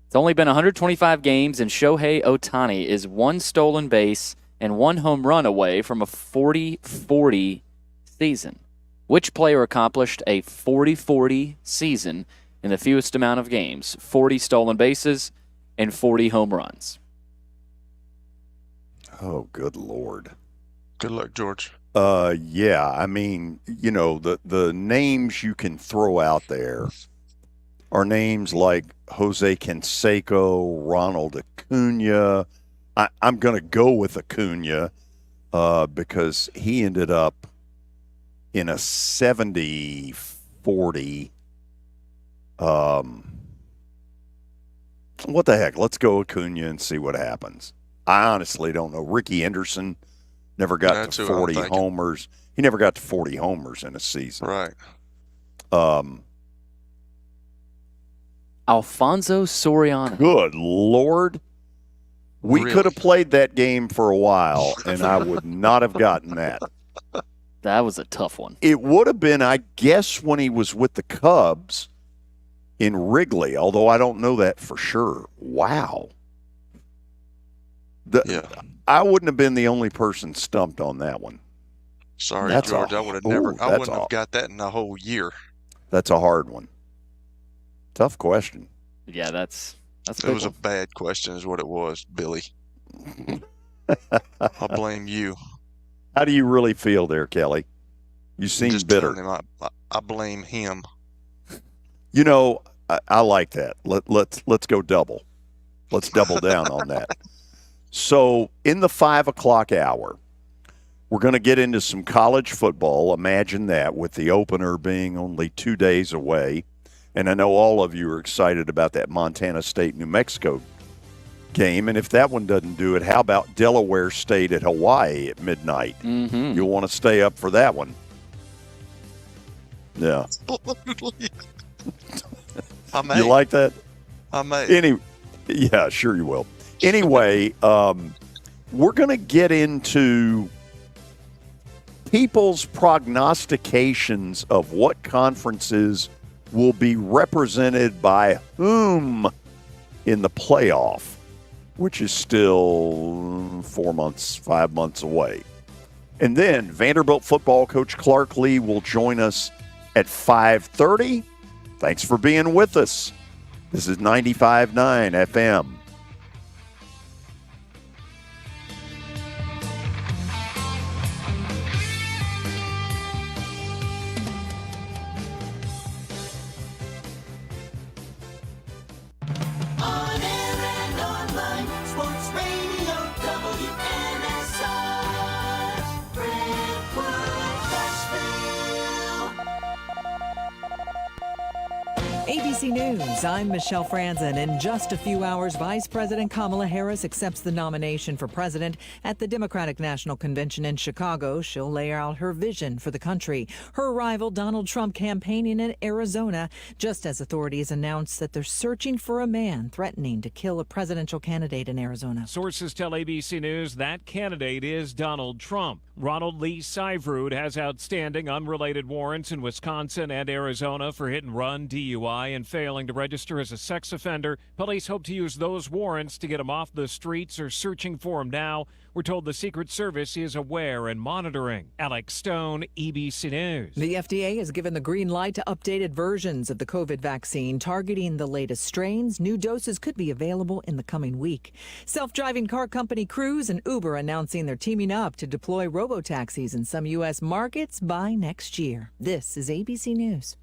It's only been 125 games, and Shohei Ohtani is one stolen base and one home run away from a 40-40 season. Which player accomplished a 40-40 season in the fewest amount of games? 40 stolen bases and 40 home runs. Oh, good Lord. Good luck, George. Yeah, I mean, you know, the names you can throw out there are names like Jose Canseco, Ronald Acuna. I'm going to go with Acuna because he ended up in a 70-40. What the heck? Let's go Acuna and see what happens. I honestly don't know. Ricky Henderson never got to 40 homers. He never got to 40 homers in a season. Right. Alfonso Soriano. Good Lord. We Really? could have played that game for a while, and I would not have gotten that. That was a tough one. It would have been, I guess, when he was with the Cubs in Wrigley, although I don't know that for sure. Wow. I wouldn't have been the only person stumped on that one. Sorry, George. I would have never. I wouldn't have got that in a whole year. That's a hard one. Tough question. Yeah, that's It was a bad question, is what it was, Billy. I blame you. How do you really feel there, Kelly? You seem Just bitter. telling him I blame him. You know, I like that. Let's go double. Let's double down on that. So in the 5 o'clock hour, we're going to get into some college football. Imagine that, with the opener being only 2 days away. And I know all of you are excited about that Montana State-New Mexico game. And if that one doesn't do it, how about Delaware State at Hawaii at midnight? Mm-hmm. You'll want to stay up for that one. Yeah. I may. You like that? I may. Yeah, sure you will. Anyway, we're going to get into people's prognostications of what conferences will be represented by whom in the playoff, which is still 5 months away. And then Vanderbilt football coach Clark Lee will join us at 5:30. Thanks for being with us. This is 95.9 FM. ABC News, I'm Michelle Franzen. In just a few hours, Vice President Kamala Harris accepts the nomination for president at the Democratic National Convention in Chicago. She'll lay out her vision for the country. Her rival, Donald Trump, campaigning in Arizona, just as authorities announced that they're searching for a man threatening to kill a presidential candidate in Arizona. Sources tell ABC News that candidate is Donald Trump. Ronald Lee Syverud has outstanding unrelated warrants in Wisconsin and Arizona for hit and run, DUI, and failing to register as a sex offender. Police hope to use those warrants to get him off the streets or searching for him now. We're told the Secret Service is aware and monitoring. Alex Stone, ABC News. The FDA has given the green light to updated versions of the COVID vaccine targeting the latest strains. New doses could be available in the coming week. Self-driving car company Cruise and Uber announcing they're teaming up to deploy robo-taxis in some U.S. markets by next year. This is ABC News.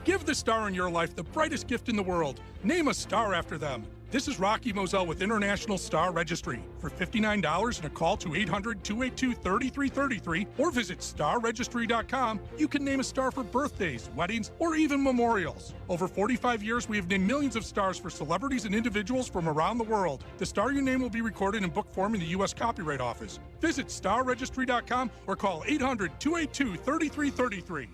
Give the star in your life the brightest gift in the world. Name a star after them. This is Rocky Moselle with International Star Registry. For $59 and a call to 800-282-3333 or visit starregistry.com, you can name a star for birthdays, weddings, or even memorials. Over 45 years, we have named millions of stars for celebrities and individuals from around the world. The star you name will be recorded in book form in the U.S. Copyright Office. Visit starregistry.com or call 800-282-3333.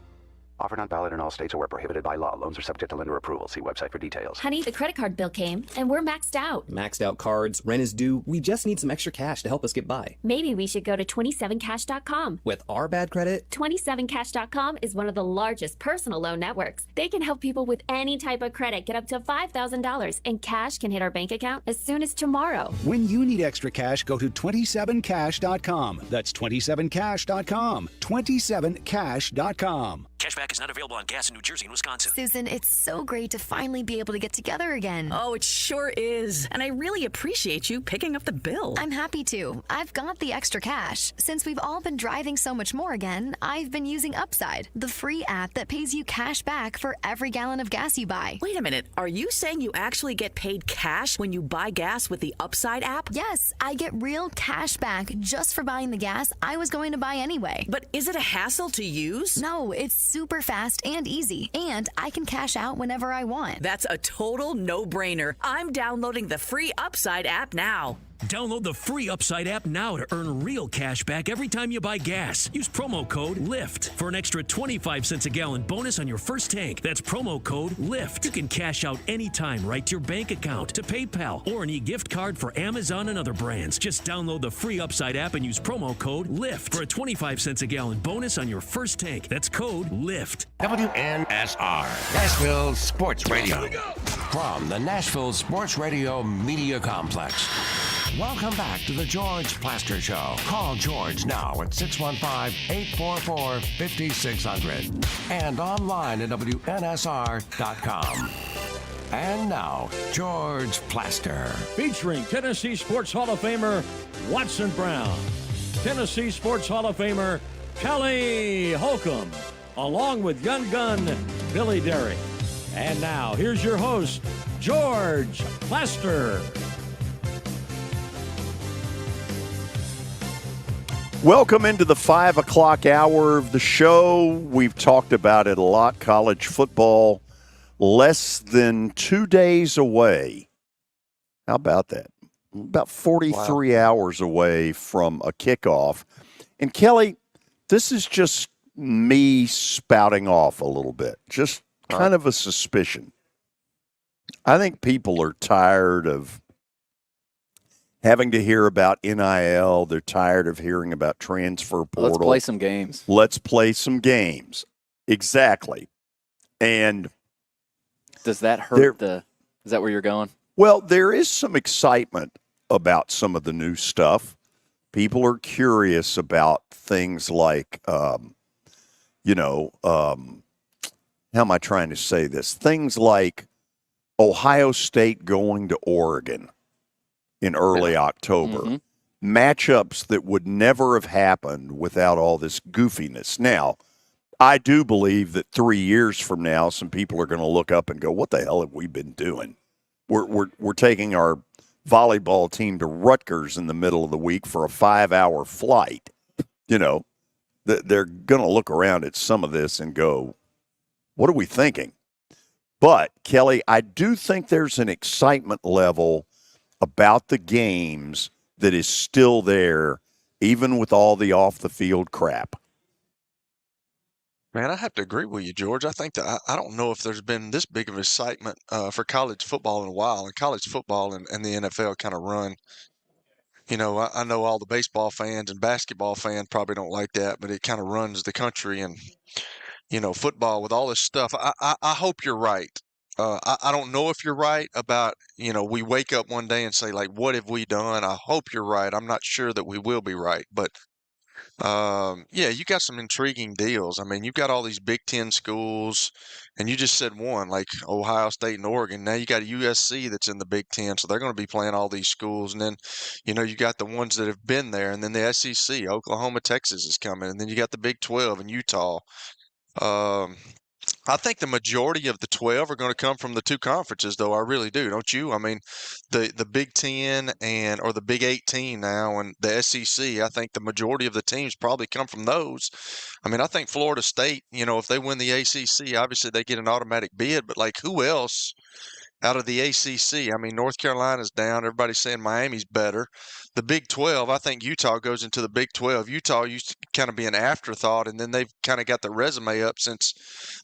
Offer not valid in all states or where prohibited by law. Loans are subject to lender approval. See website for details. Honey, the credit card bill came, and we're maxed out. Maxed out cards, rent is due. We just need some extra cash to help us get by. Maybe we should go to 27cash.com. With our bad credit? 27cash.com is one of the largest personal loan networks. They can help people with any type of credit get up to $5,000, and cash can hit our bank account as soon as tomorrow. When you need extra cash, go to 27cash.com. That's 27cash.com. 27cash.com. Cashback is not available on gas in New Jersey and Wisconsin. Susan, it's so great to finally be able to get together again. Oh, it sure is. And I really appreciate you picking up the bill. I'm happy to. I've got the extra cash. Since we've all been driving so much more again, I've been using Upside, the free app that pays you cash back for every gallon of gas you buy. Wait a minute. Are you saying you actually get paid cash when you buy gas with the Upside app? Yes, I get real cash back just for buying the gas I was going to buy anyway. But is it a hassle to use? No, it's super fast and easy, and I can cash out whenever I want. That's a total no-brainer. I'm downloading the free Upside app now. Download the free Upside app now to earn real cash back every time you buy gas. Use promo code LIFT for an extra 25 cents a gallon bonus on your first tank. That's promo code LIFT. You can cash out anytime right to your bank account, to PayPal, or an e-gift card for Amazon and other brands. Just download the free Upside app and use promo code LIFT for a 25 cents a gallon bonus on your first tank. That's code LIFT. WNSR, Nashville Sports Radio. From the Nashville Sports Radio Media Complex. Welcome back to the George Plaster Show. Call George now at 615-844-5600 and online at WNSR.com. And now, George Plaster. Featuring Tennessee Sports Hall of Famer Watson Brown, Tennessee Sports Hall of Famer Kelly Holcomb, along with Young Gun Billy Derrick. And now, here's your host, George Plaster. Welcome into the 5 o'clock hour of the show. We've talked about it a lot. College football less than 2 days away. How about that? About 43 hours away from a kickoff. And Kelly, this is just me spouting off a little bit. Just kind of a suspicion. I think people are tired of having to hear about NIL. They're tired of hearing about transfer portal. Let's play some games. Let's play some games. Exactly. And does that hurt is that where you're going? Well, there is some excitement about some of the new stuff. People are curious about things like, how am I trying to say this? Things like Ohio State going to Oregon in early October. Mm-hmm. Matchups that would never have happened without all this goofiness. Now, I do believe that 3 years from now, some people are going to look up and go, what the hell have we been doing? We're taking our volleyball team to Rutgers in the middle of the week for a 5-hour flight. They're going to look around at some of this and go, What are we thinking? But, Kelly, I do think there's an excitement level about the games that is still there, even with all the off-the-field crap. Man, I have to agree with you, George. I think that I don't know if there's been this big of excitement for college football in a while. And college football and the NFL kind of run. I know all the baseball fans and basketball fans probably don't like that, but it kind of runs the country. And football with all this stuff. I hope you're right. I don't know if you're right about, we wake up one day and say, like, what have we done? I hope you're right. I'm not sure that we will be right. But, yeah, you got some intriguing deals. I mean, you've got all these Big Ten schools, and you just said one, like Ohio State and Oregon. Now you got USC that's in the Big Ten, so they're going to be playing all these schools. And then, you got the ones that have been there, and then the SEC, Oklahoma, Texas is coming, and then you got the Big 12 and Utah. I think the majority of the 12 are going to come from the two conferences, though. I really do, don't you? I mean, the Big 10 or the Big 18 now and the SEC, I think the majority of the teams probably come from those. I mean, I think Florida State, if they win the ACC, obviously they get an automatic bid, but like who else out of the ACC? I mean, North Carolina's down. Everybody's saying Miami's better. The Big 12, I think Utah goes into the Big 12. Utah used to kind of be an afterthought, and then they've kind of got the resume up since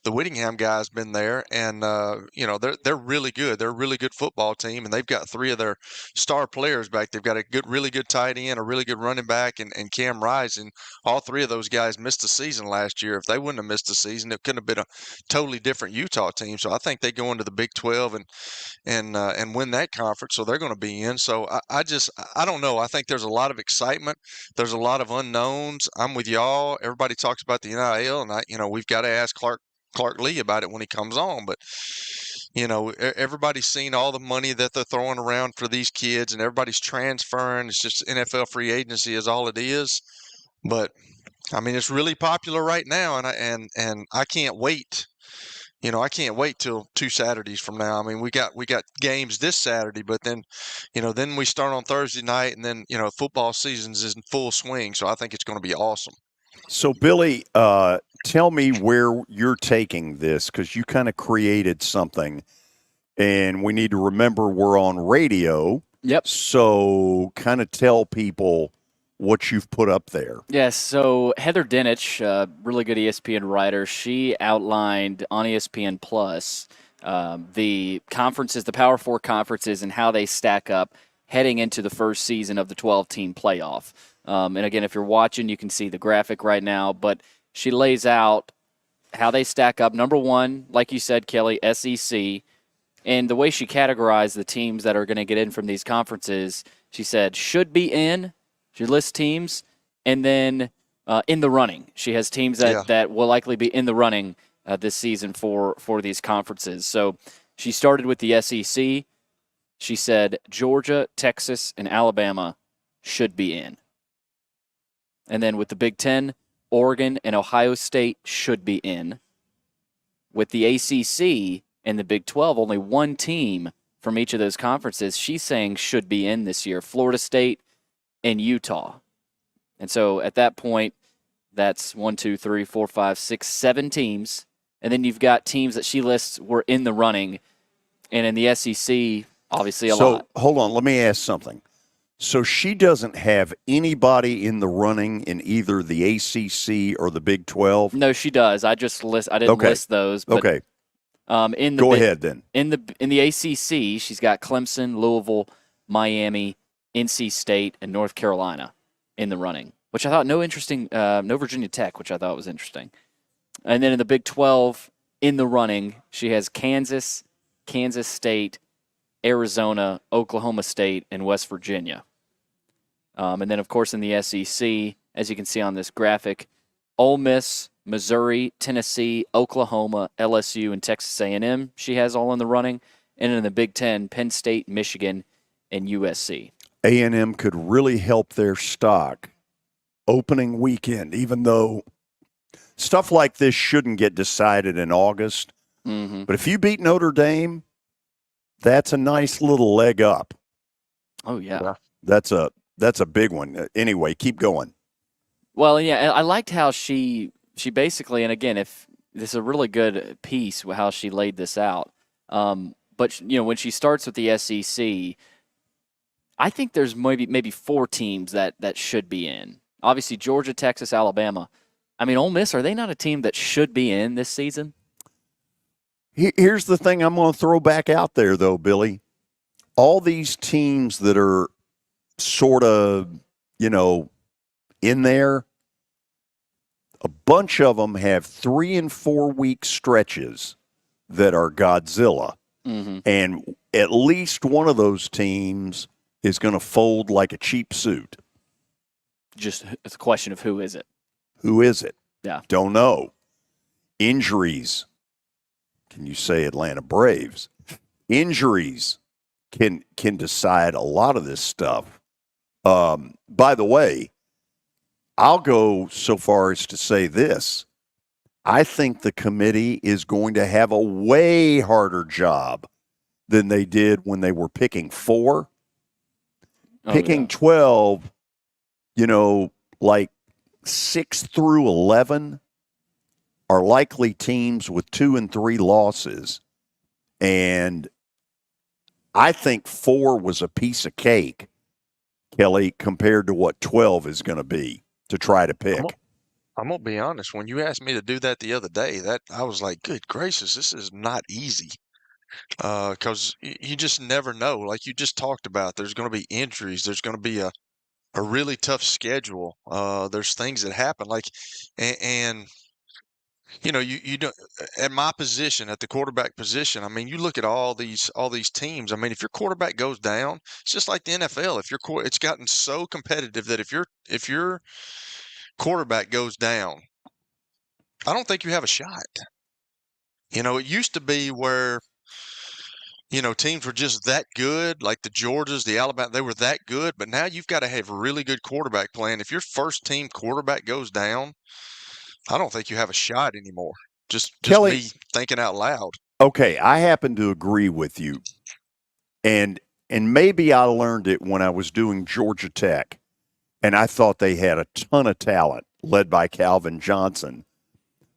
the Whittingham guy's been there. And, they're really good. They're a really good football team, and they've got three of their star players back. They've got a really good tight end, a really good running back, and Cam Rising. All three of those guys missed the season last year. If they wouldn't have missed the season, it couldn't have been a totally different Utah team. So I think they go into the Big 12 and win that conference, so they're going to be in. So I don't know. I think there's a lot of excitement. There's a lot of unknowns. I'm with y'all. Everybody talks about the NIL, and we've got to ask Clark Lee about it when he comes on. But everybody's seen all the money that they're throwing around for these kids, and everybody's transferring. It's just NFL free agency is all it is. But I mean, it's really popular right now, and I can't wait. I can't wait till 2 Saturdays from now. I mean, we got games this Saturday, but then, then we start on Thursday night, and then, football season's in full swing. So I think it's going to be awesome. So, Billy, tell me where you're taking this, because you kind of created something, and we need to remember we're on radio. Yep. So kind of tell people what you've put up there. Yes, so Heather Dinich, really good ESPN writer, she outlined on ESPN Plus the conferences, the Power Four conferences, and how they stack up heading into the first season of the 12-team playoff. And again, if you're watching, you can see the graphic right now, but she lays out how they stack up. Number one, like you said, Kelly, SEC, and the way she categorized the teams that are going to get in from these conferences, she said should be in. She lists teams, and then in the running. She has teams that will likely be in the running this season for these conferences. So she started with the SEC. She said Georgia, Texas, and Alabama should be in. And then with the Big Ten, Oregon and Ohio State should be in. With the ACC and the Big 12, only one team from each of those conferences she's saying should be in this year, Florida State and Utah. And so at that point, that's 1, 2, 3, 4, 5, 6, 7 teams. And then you've got teams that she lists were in the running. And in the SEC, obviously a lot. So hold on, let me ask something. So she doesn't have anybody in the running in either the ACC or the Big 12? No, she does. I didn't list those. But, okay. Go ahead then. In the ACC, she's got Clemson, Louisville, Miami, NC State, and North Carolina in the running, which I thought no Virginia Tech, which I thought was interesting. And then in the Big 12, in the running, she has Kansas, Kansas State, Arizona, Oklahoma State, and West Virginia. And then, of course, in the SEC, as you can see on this graphic, Ole Miss, Missouri, Tennessee, Oklahoma, LSU, and Texas A&M she has all in the running. And in the Big Ten, Penn State, Michigan, and USC. A&M could really help their stock opening weekend, even though stuff like this shouldn't get decided in August. Mm-hmm. But if you beat Notre Dame, that's a nice little leg up. Oh, yeah. That's a big one. Anyway, keep going. Well, yeah, I liked how she basically, and again, if this is a really good piece with how she laid this out. But when she starts with the SEC, I think there's maybe 4 teams that should be in. Obviously, Georgia, Texas, Alabama. I mean, Ole Miss, are they not a team that should be in this season? Here's the thing I'm going to throw back out there, though, Billy. All these teams that are sort of, in there, a bunch of them have 3 and 4 week stretches that are Godzilla. Mm-hmm. And at least one of those teams is going to fold like a cheap suit. Just it's a question of who is it? Who is it? Yeah. Don't know. Injuries. Can you say Atlanta Braves? Injuries can decide a lot of this stuff. By the way, I'll go so far as to say this. I think the committee is going to have a way harder job than they did when they were picking 4. Picking 12, like 6 through 11 are likely teams with 2 and 3 losses. And I think 4 was a piece of cake, Kelly, compared to what 12 is going to be to try to pick. I'm going to be honest. When you asked me to do that the other day, I was like, good gracious, this is not easy. Because you just never know. Like you just talked about, there's going to be injuries. There's going to be a really tough schedule. There's things that happen. And you don't, at my position, at the quarterback position, I mean, you look at all these teams. I mean, if your quarterback goes down, it's just like the NFL. It's gotten so competitive that if your quarterback goes down, I don't think you have a shot. It used to be where teams were just that good, like the Georgias, the Alabama, they were that good. But now you've got to have really good quarterback play. And if your first team quarterback goes down, I don't think you have a shot anymore. Just Kelly, me thinking out loud. Okay, I happen to agree with you. And maybe I learned it when I was doing Georgia Tech. And I thought they had a ton of talent led by Calvin Johnson.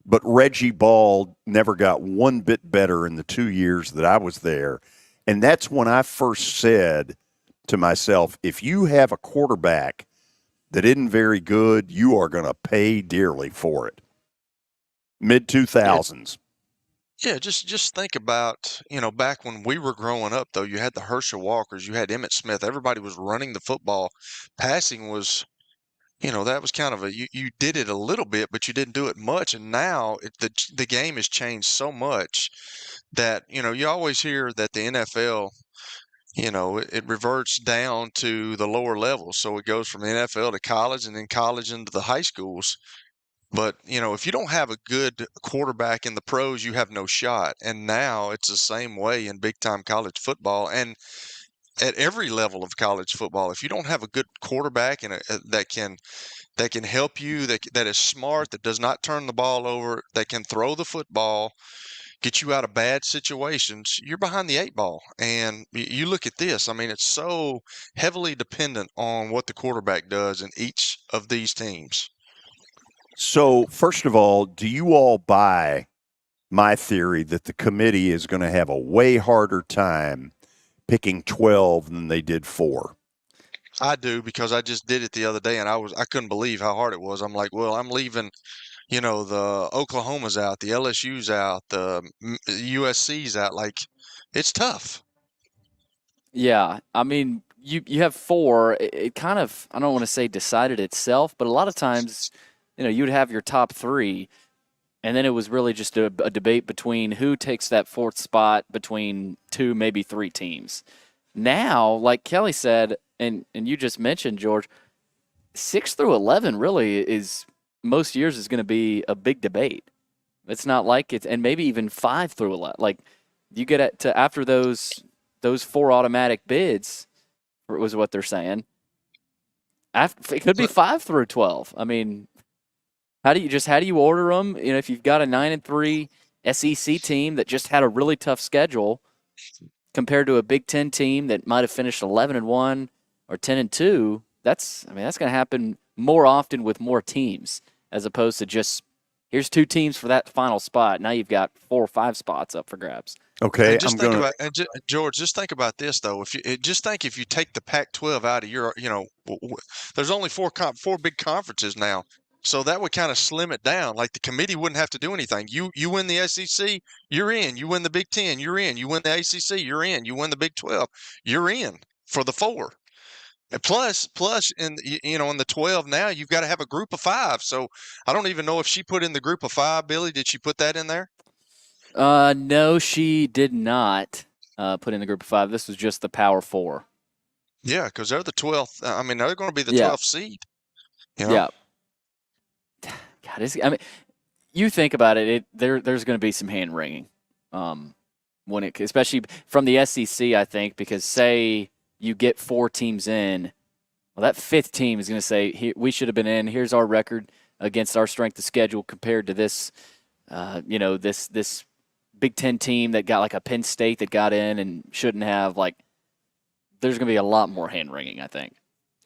But Reggie Ball never got one bit better in the 2 years that I was there. And that's when I first said to myself, if you have a quarterback that isn't very good, you are going to pay dearly for it. Mid-2000s. Yeah, just think about, back when we were growing up, though, you had the Herschel Walkers, you had Emmitt Smith. Everybody was running the football. Passing was that was kind of you did it a little bit, but you didn't do it much. And now the game has changed so much that, you always hear that the NFL, it reverts down to the lower levels. So it goes from the NFL to college and then college into the high schools. But, if you don't have a good quarterback in the pros, you have no shot. And now it's the same way in big-time college football. And at every level of college football, if you don't have a good quarterback and that can help you, that is smart, that does not turn the ball over, that can throw the football, get you out of bad situations, you're behind the 8 ball. And you look at this, I mean, it's so heavily dependent on what the quarterback does in each of these teams. So, first of all, do you all buy my theory that the committee is going to have a way harder time picking 12 than they did 4? I do, because I just did it the other day and I couldn't believe how hard it was. I'm like, well, I'm leaving, the Oklahoma's out, the LSU's out, the USC's out. Like, it's tough. Yeah, I mean, you have 4. It kind of, I don't want to say decided itself, but a lot of times, you'd have your top 3, and then it was really just a debate between who takes that 4th spot between 2, maybe 3 teams. Now, like Kelly said, and you just mentioned, George, 6 through 11 really is most years is going to be a big debate. It's not like it's, and maybe even 5 through 11. Like you get to after those 4 automatic bids, was what they're saying. It could be 5 through 12. I mean, how do you order them? If you've got a 9-3 SEC team that just had a really tough schedule compared to a Big Ten team that might have finished 11-1 or 10-2, that's going to happen more often with more teams as opposed to just here's 2 teams for that final spot. Now you've got 4 or 5 spots up for grabs. Okay, George, just think about this though. If you take the Pac-12 out of your, there's only 4 big conferences now, so that would kind of slim it down. Like the committee wouldn't have to do anything. You win the SEC, you're in. You win the Big Ten, you're in. You win the ACC, you're in. You win the Big 12, you're in for the 4. And plus, in the 12 now, you've got to have a group of 5. So I don't even know if she put in the group of 5. Billy, did she put that in there? No, she did not put in the group of 5. This was just the Power 4. Yeah, because they're the 12th. They're going to be the 12th seed. Yeah. God, you think about it. There's going to be some hand wringing, especially from the SEC. I think because say you get 4 teams in, well, that 5th team is going to say we should have been in. Here's our record against our strength of schedule compared to this, this Big Ten team that got like a Penn State that got in and shouldn't have. Like, there's going to be a lot more hand wringing, I think.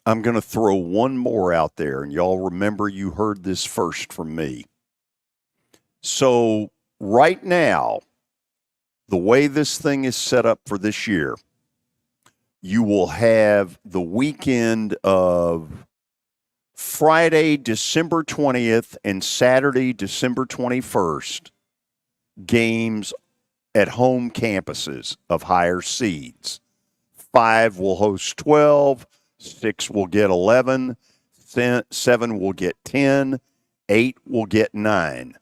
I'm going to throw one more out there, and y'all remember you heard this first from me. So right now, the way this thing is set up for this year, you will have the weekend of Friday, December 20th and Saturday, December 21st, games at home campuses of higher seeds. 5 will host 12, 6 will get 11, 7 will get 10, 8 will get 9.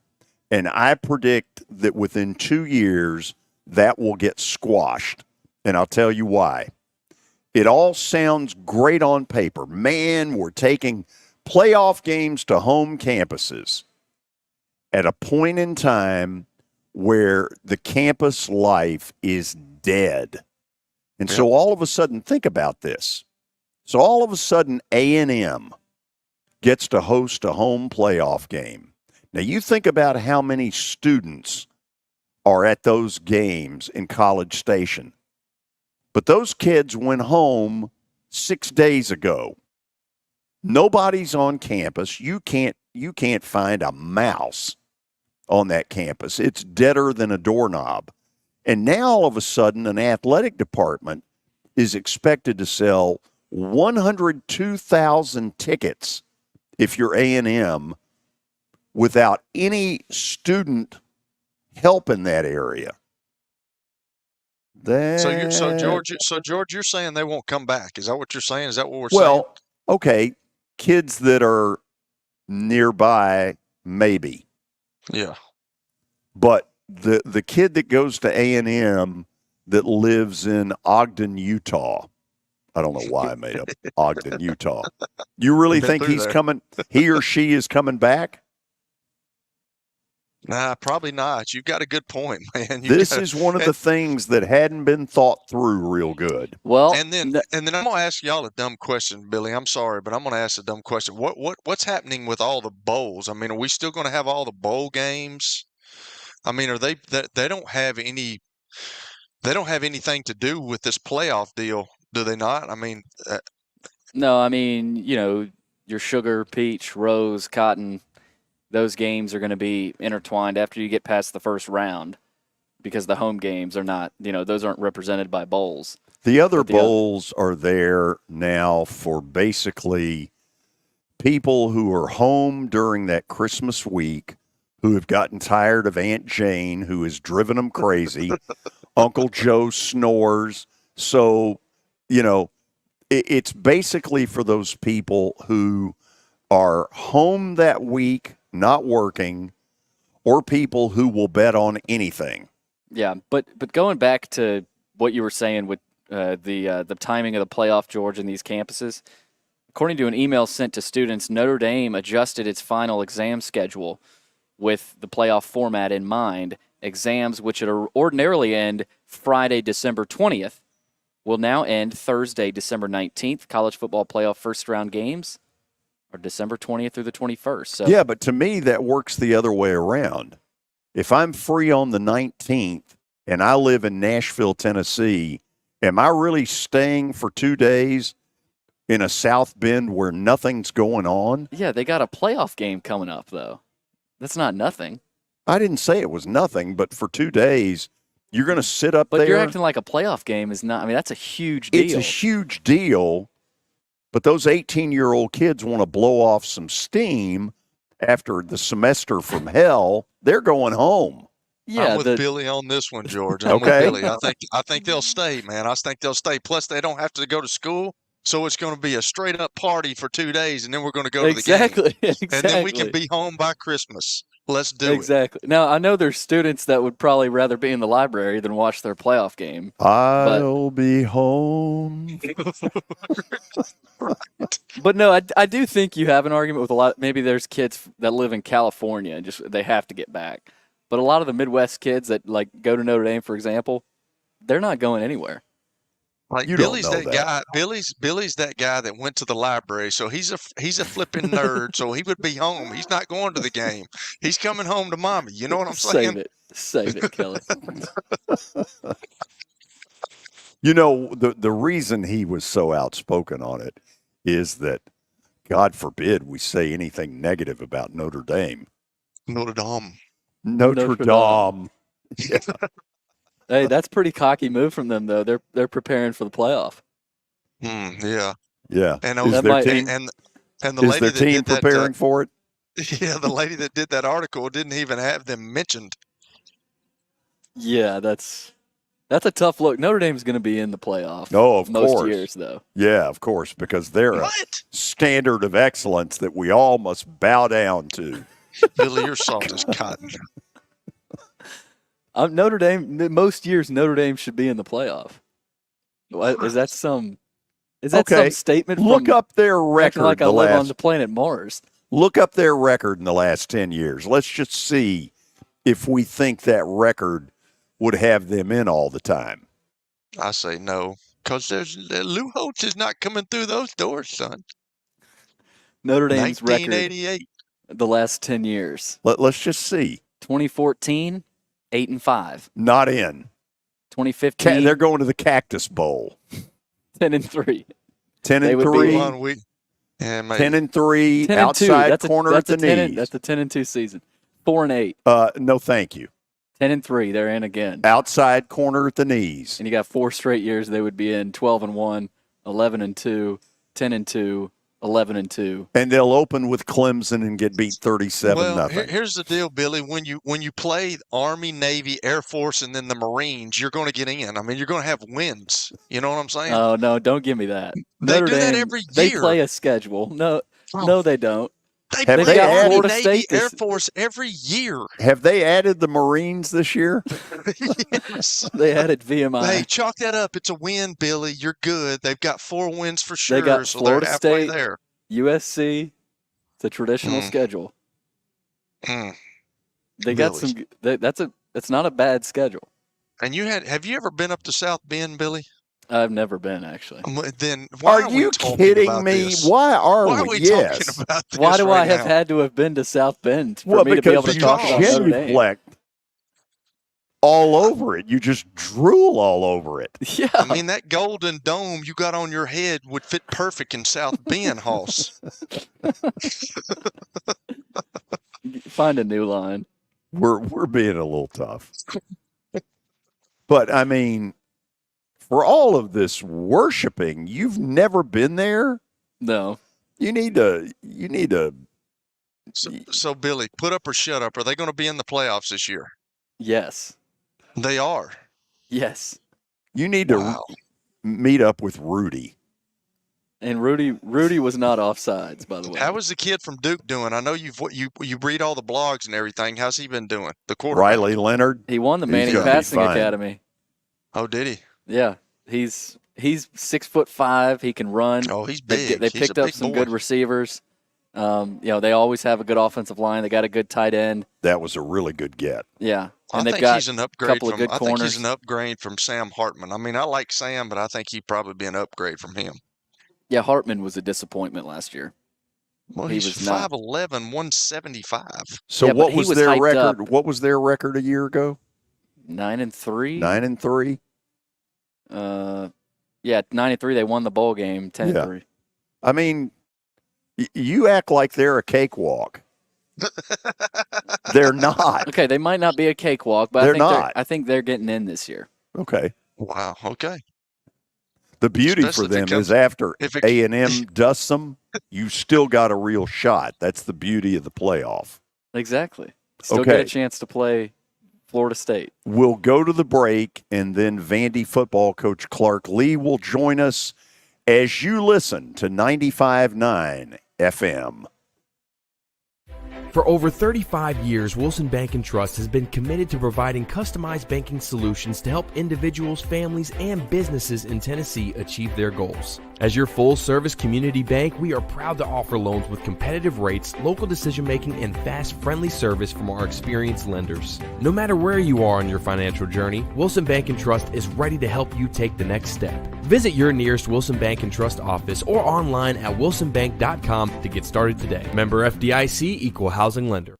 And I predict that within 2 years, that will get squashed. And I'll tell you why. It all sounds great on paper. Man, we're taking playoff games to home campuses at a point in time where the campus life is dead. And so all of a sudden, think about this. So all of a sudden, A&M gets to host a home playoff game. Now, you think about how many students are at those games in College Station. But those kids went home 6 days ago. Nobody's on campus. You can't find a mouse on that campus. It's deader than a doorknob. And now all of a sudden an athletic department is expected to sell 102,000 tickets if you're A&M without any student help in that area. So George, you're saying they won't come back. Is that what you're saying? Is that what we're saying? Well, okay, kids that are nearby, maybe. Yeah. But the kid that goes to A&M that lives in Ogden, Utah, I don't know why I made up Ogden, Utah. You really think he's coming? He or she is coming back? Nah, probably not. You've got a good point, man. This is one of the things that hadn't been thought through real good. Well, and then I'm gonna ask y'all a dumb question, Billy. I'm sorry, but I'm gonna ask a dumb question. What's happening with all the bowls? I mean, are we still gonna have all the bowl games? I mean, are they don't have any? They don't have anything to do with this playoff deal, do they not? I mean, no. I mean, your sugar, peach, rose, cotton. Those games are going to be intertwined after you get past the first round because the home games are not, those aren't represented by bowls. The other bowls are there now for basically people who are home during that Christmas week who have gotten tired of Aunt Jane, who has driven them crazy. Uncle Joe snores. So, it's basically for those people who are home that week, not working, or people who will bet on anything. Yeah, but going back to what you were saying with the timing of the playoff, George, in these campuses, according to an email sent to students, Notre Dame adjusted its final exam schedule with the playoff format in mind. Exams, which would ordinarily end Friday, December 20th, will now end Thursday, December 19th. College football playoff first-round games or December 20th through the 21st. So. Yeah, but to me, that works the other way around. If I'm free on the 19th and I live in Nashville, Tennessee, am I really staying for 2 days in a South Bend where nothing's going on? Yeah, they got a playoff game coming up, though. That's not nothing. I didn't say it was nothing, but for 2 days, you're going to sit up there. But you're acting like a playoff game is not. I mean, that's a huge deal. It's a huge deal, but those 18-year-old kids want to blow off some steam after the semester from hell. They're going home. Yeah, I'm with Billy on this one, George. I'm Okay. with Billy. I think they'll stay, man. I think they'll stay. Plus, they don't have to go to school, so it's going to be a straight up party for 2 days, and then we're going to go to the game. Exactly. And then we can be home by Christmas. Let's do it. Exactly. Now, I know there's students that would probably rather be in the library than watch their playoff game. I'll be home. But no, I do think you have an argument with a lot. Maybe there's kids that live in California and just they have to get back. But a lot of the Midwest kids that like go to Notre Dame, for example, they're not going anywhere. Like You Billy's don't know that guy. Billy's that guy that went to the library. So he's a flipping nerd. So he would be home. He's not going to the game. He's coming home to mommy. You know what I'm saying? Save it, Kelly. You know, the reason he was so outspoken on it is that, God forbid, we say anything negative about Notre Dame. Notre Dame. Notre Dame. Yeah. Hey, that's a pretty cocky move from them, though. They're preparing for the playoff. Yeah. Yeah. And Is their team, and the is lady their that team did that, preparing for it? Yeah, the lady that did that article didn't even have them mentioned. Yeah, that's a tough look. Notre Dame's going to be in the playoff. No, of most course. years, though. Yeah, of course, because they're a standard of excellence that we all must bow down to. Billy, your salt is cotton. Notre Dame. Most years, Notre Dame should be in the playoff. Is that some statement? Look up their record. Like I live on the planet Mars. Look up their record in the last 10 years. Let's just see if we think that record would have them in all the time. I say no, because Lou Holtz is not coming through those doors, son. Notre Dame's 1988. record the last 10 years. Let's just see. 2014, 8-5. Not in. 2015. They're going to the Cactus Bowl. 10-3. 10-3. 10-3. Outside corner at the knees. That's the 10-2 season. 4-8. No, thank you. 10-3. They're in again. Outside corner at the knees. And you got 4 straight years they would be in 12-1, 11-2, 10-2, 11-2. And they'll open with Clemson and get beat 37-0. Well, here's the deal, Billy. When you play Army, Navy, Air Force, and then the Marines, you're going to get in. I mean, you're going to have wins. You know what I'm saying? Oh no, don't give me that. They Notre do that Dame, every year. They play a schedule. No, they don't. They Have play they Army, added- Navy, State Air Force every year. Have they added the Marines this year? Yes. They added VMI. Hey, chalk that up. It's a win, Billy. You're good. They've got 4 wins for sure. They got so Florida they're halfway State, there. USC. It's a traditional schedule. They got Billy. some. It's not a bad schedule. And have you ever been up to South Bend, Billy? I've never been actually. Then why Are we you talking kidding about me? this? Why are Why we? are we Yes. talking about this Why do I right have now? had to have been to South Bend for Well, me to be able because to you talk about Notre Dame? genuflect all over it. You just drool all over it. Yeah. I mean, that golden dome you got on your head would fit perfect in South Bend, Hoss. Find a new line. We're being a little tough. But I mean, for all of this worshiping, you've never been there? No. You need to So, Billy, put up or shut up. Are they going to be in the playoffs this year? Yes. They are. Yes. You need to meet up with Rudy. And Rudy was not offsides, by the way. How was the kid from Duke doing? I know you read all the blogs and everything. How's he been doing? The quarterback. Riley Leonard. He won the He's Manning gonna be Passing fine. Academy. Oh, did he? Yeah. He's 6'5". He can run. Oh, he's big. They He's picked a up big some boy. good receivers. They always have a good offensive line. They got a good tight end. That was a really good get. Yeah. I And they've think got he's an a upgrade couple of from. good I think corners. he's an upgrade from Sam Hartman. I mean, I like Sam, but I think he'd probably be an upgrade from him. Yeah, Hartman was a disappointment last year. Well, He he's was not. 5'11", 175. So Yeah, but what he was was their hyped record? up. What was their record a year ago? 9-3. 9-3. 9-3. They won the bowl game. 10-3. I mean, you act like they're a cakewalk. They're not. Okay, they might not be a cakewalk, but I think they're getting in this year. Okay. Wow. Okay. The beauty Especially for if it them is comes- after if it- A&M dusts them, you still got a real shot. That's the beauty of the playoff. Exactly. Still get Okay. a chance to play Florida State. We'll go to the break, and then Vandy football coach Clark Lee will join us as you listen to 95.9 FM. For over 35 years, Wilson Bank & Trust has been committed to providing customized banking solutions to help individuals, families, and businesses in Tennessee achieve their goals. As your full-service community bank, we are proud to offer loans with competitive rates, local decision-making, and fast, friendly service from our experienced lenders. No matter where you are on your financial journey, Wilson Bank & Trust is ready to help you take the next step. Visit your nearest Wilson Bank & Trust office or online at wilsonbank.com to get started today. Member FDIC, Equal Housing Lender.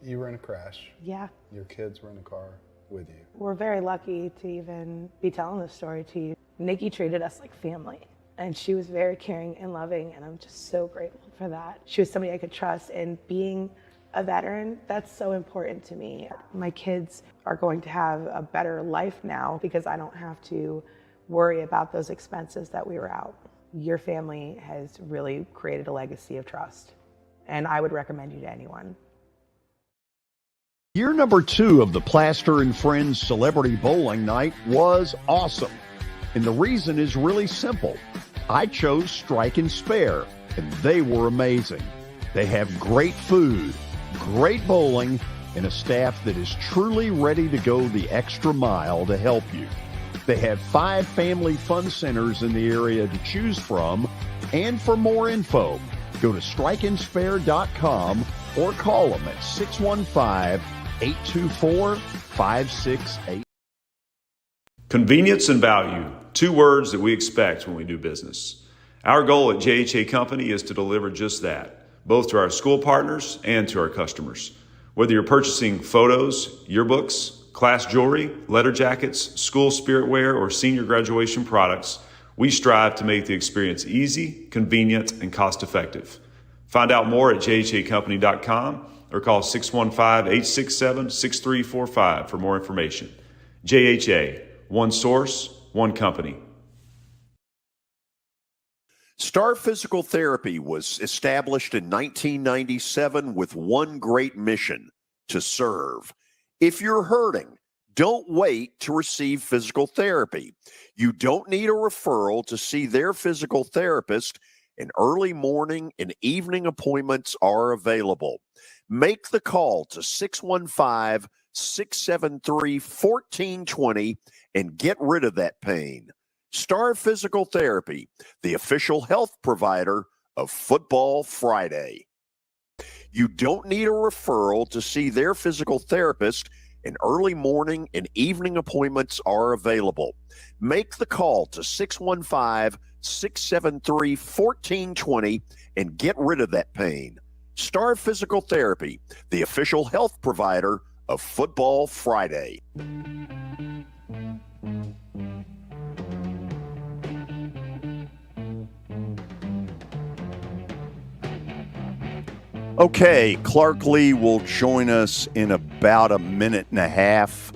You were in a crash. Yeah. Your kids were in the car with you. We're very lucky to even be telling this story to you. Nikki treated us like family, and she was very caring and loving, and I'm just so grateful for that. She was somebody I could trust, and being a veteran, that's so important to me. My kids are going to have a better life now because I don't have to worry about those expenses that we were out. Your family has really created a legacy of trust, and I would recommend you to anyone. Year number 2 of the Plaster and Friends Celebrity Bowling Night was awesome. And the reason is really simple. I chose Strike and Spare, and they were amazing. They have great food, great bowling, and a staff that is truly ready to go the extra mile to help you. They have 5 family fun centers in the area to choose from. And for more info, go to strikeandspare.com or call them at 615-824-5688. Convenience and value, 2 words that we expect when we do business. Our goal at JHA Company is to deliver just that, both to our school partners and to our customers. Whether you're purchasing photos, yearbooks, class jewelry, letter jackets, school spirit wear, or senior graduation products, we strive to make the experience easy, convenient, and cost-effective. Find out more at jhacompany.com or call 615-867-6345 for more information. JHA, one source, one company. Star Physical Therapy was established in 1997 with one great mission: to serve. If you're hurting, don't wait to receive physical therapy. You don't need a referral to see their physical therapist, and early morning and evening appointments are available. Make the call to 615-673-1420 and get rid of that pain. Star Physical Therapy, the official health provider of Football Friday. You don't need a referral to see their physical therapist, and early morning and evening appointments are available. Make the call to 615-673-1420 and get rid of that pain. Star Physical Therapy, the official health provider of Football Friday. Okay, Clark Lee will join us in about a minute and a half,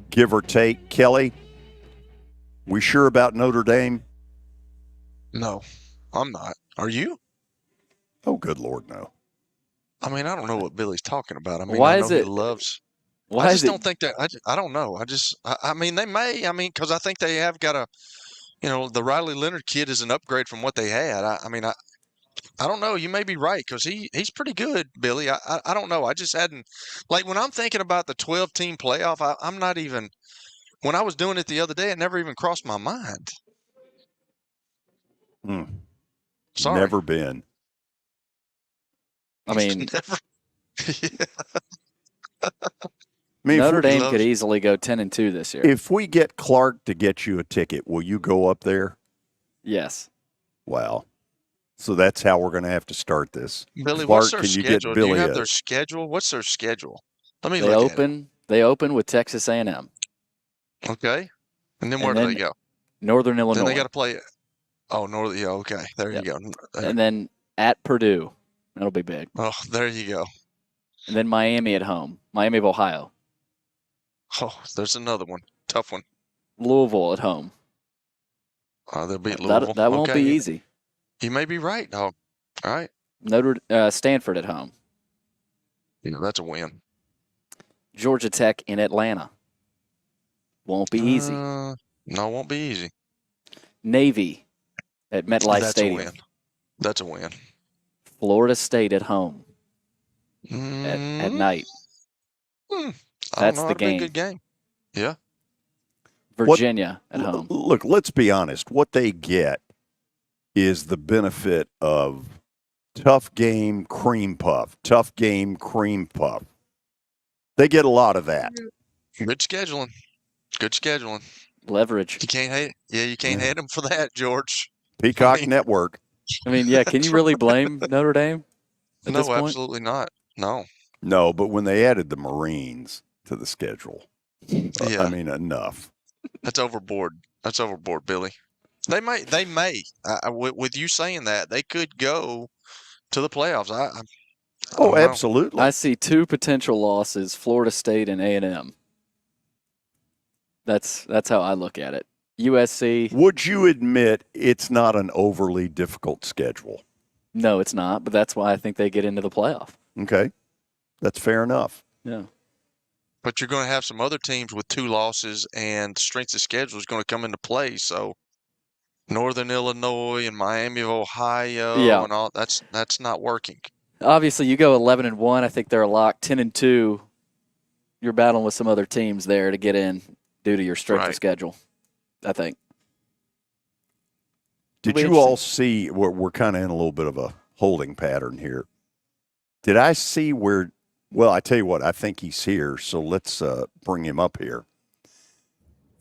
give or take. Kelly, we sure about Notre Dame? No, I'm not. Are you? Oh, good Lord, no. I mean, I don't know what Billy's talking about. I mean, Why I know is it? he loves. Why I is just it? don't think that. I don't know. I mean, they may. I mean, because I think they have got the Riley Leonard kid is an upgrade from what they had. I don't know. You may be right because he's pretty good, Billy. I don't know. I just hadn't when I'm thinking about the 12-team playoff. I'm not even when I was doing it the other day. It never even crossed my mind. Sorry. Never been. I mean, Never. Notre Dame could easily go 10-2 this year. If we get Clark to get you a ticket, will you go up there? Yes. Wow. So that's how we're going to have to start this. Billy, Clark, what's their can you schedule? get Billy Do you have their schedule? What's their schedule? Let me look at it. They open with Texas A&M. Okay. And then where do they go? Northern Illinois. Then they got to play. Oh, okay. There you go. And then at Purdue. That'll be big. Oh, there you go. And then Miami at home. Miami of Ohio. Oh, there's another one. Tough one. Louisville at home. They'll beat Louisville. That won't be Okay. easy. You may be right, dog. All right. Stanford at home. That's a win. Georgia Tech in Atlanta. Won't be easy. No, it won't be easy. Navy at MetLife Stadium. That's a win. That's a win. Florida State at home at night. That's the game. Be a good game. Yeah. Virginia at home. Look, let's be honest. What they get is the benefit of tough game, cream puff. Tough game, cream puff. They get a lot of that. Good scheduling. Good scheduling. Leverage. You can't hate. Yeah, you can't hate them for that, George. Peacock Network. I mean, yeah. Can you really blame Notre Dame? At this point? Absolutely not. No. No, but when they added the Marines to the schedule, Yeah. I mean, enough. That's overboard. That's overboard, Billy. They may. With you saying that, they could go to the playoffs. I don't know. Absolutely. I see two potential losses: Florida State and A&M. That's how I look at it. USC. Would you admit it's not an overly difficult schedule? No, it's not, but that's why I think they get into the playoff. Okay. That's fair enough. Yeah. But you're going to have some other teams with 2 losses, and strength of schedule is going to come into play. So Northern Illinois and Miami of Ohio and all that's not working. Obviously, you go 11-1. I think they're a lock. 10-2. You're battling with some other teams there to get in due to your strength of schedule, I think. Did you all see, we're kind of in a little bit of a holding pattern here. Did I see well, I tell you what, I think he's here, so let's bring him up here.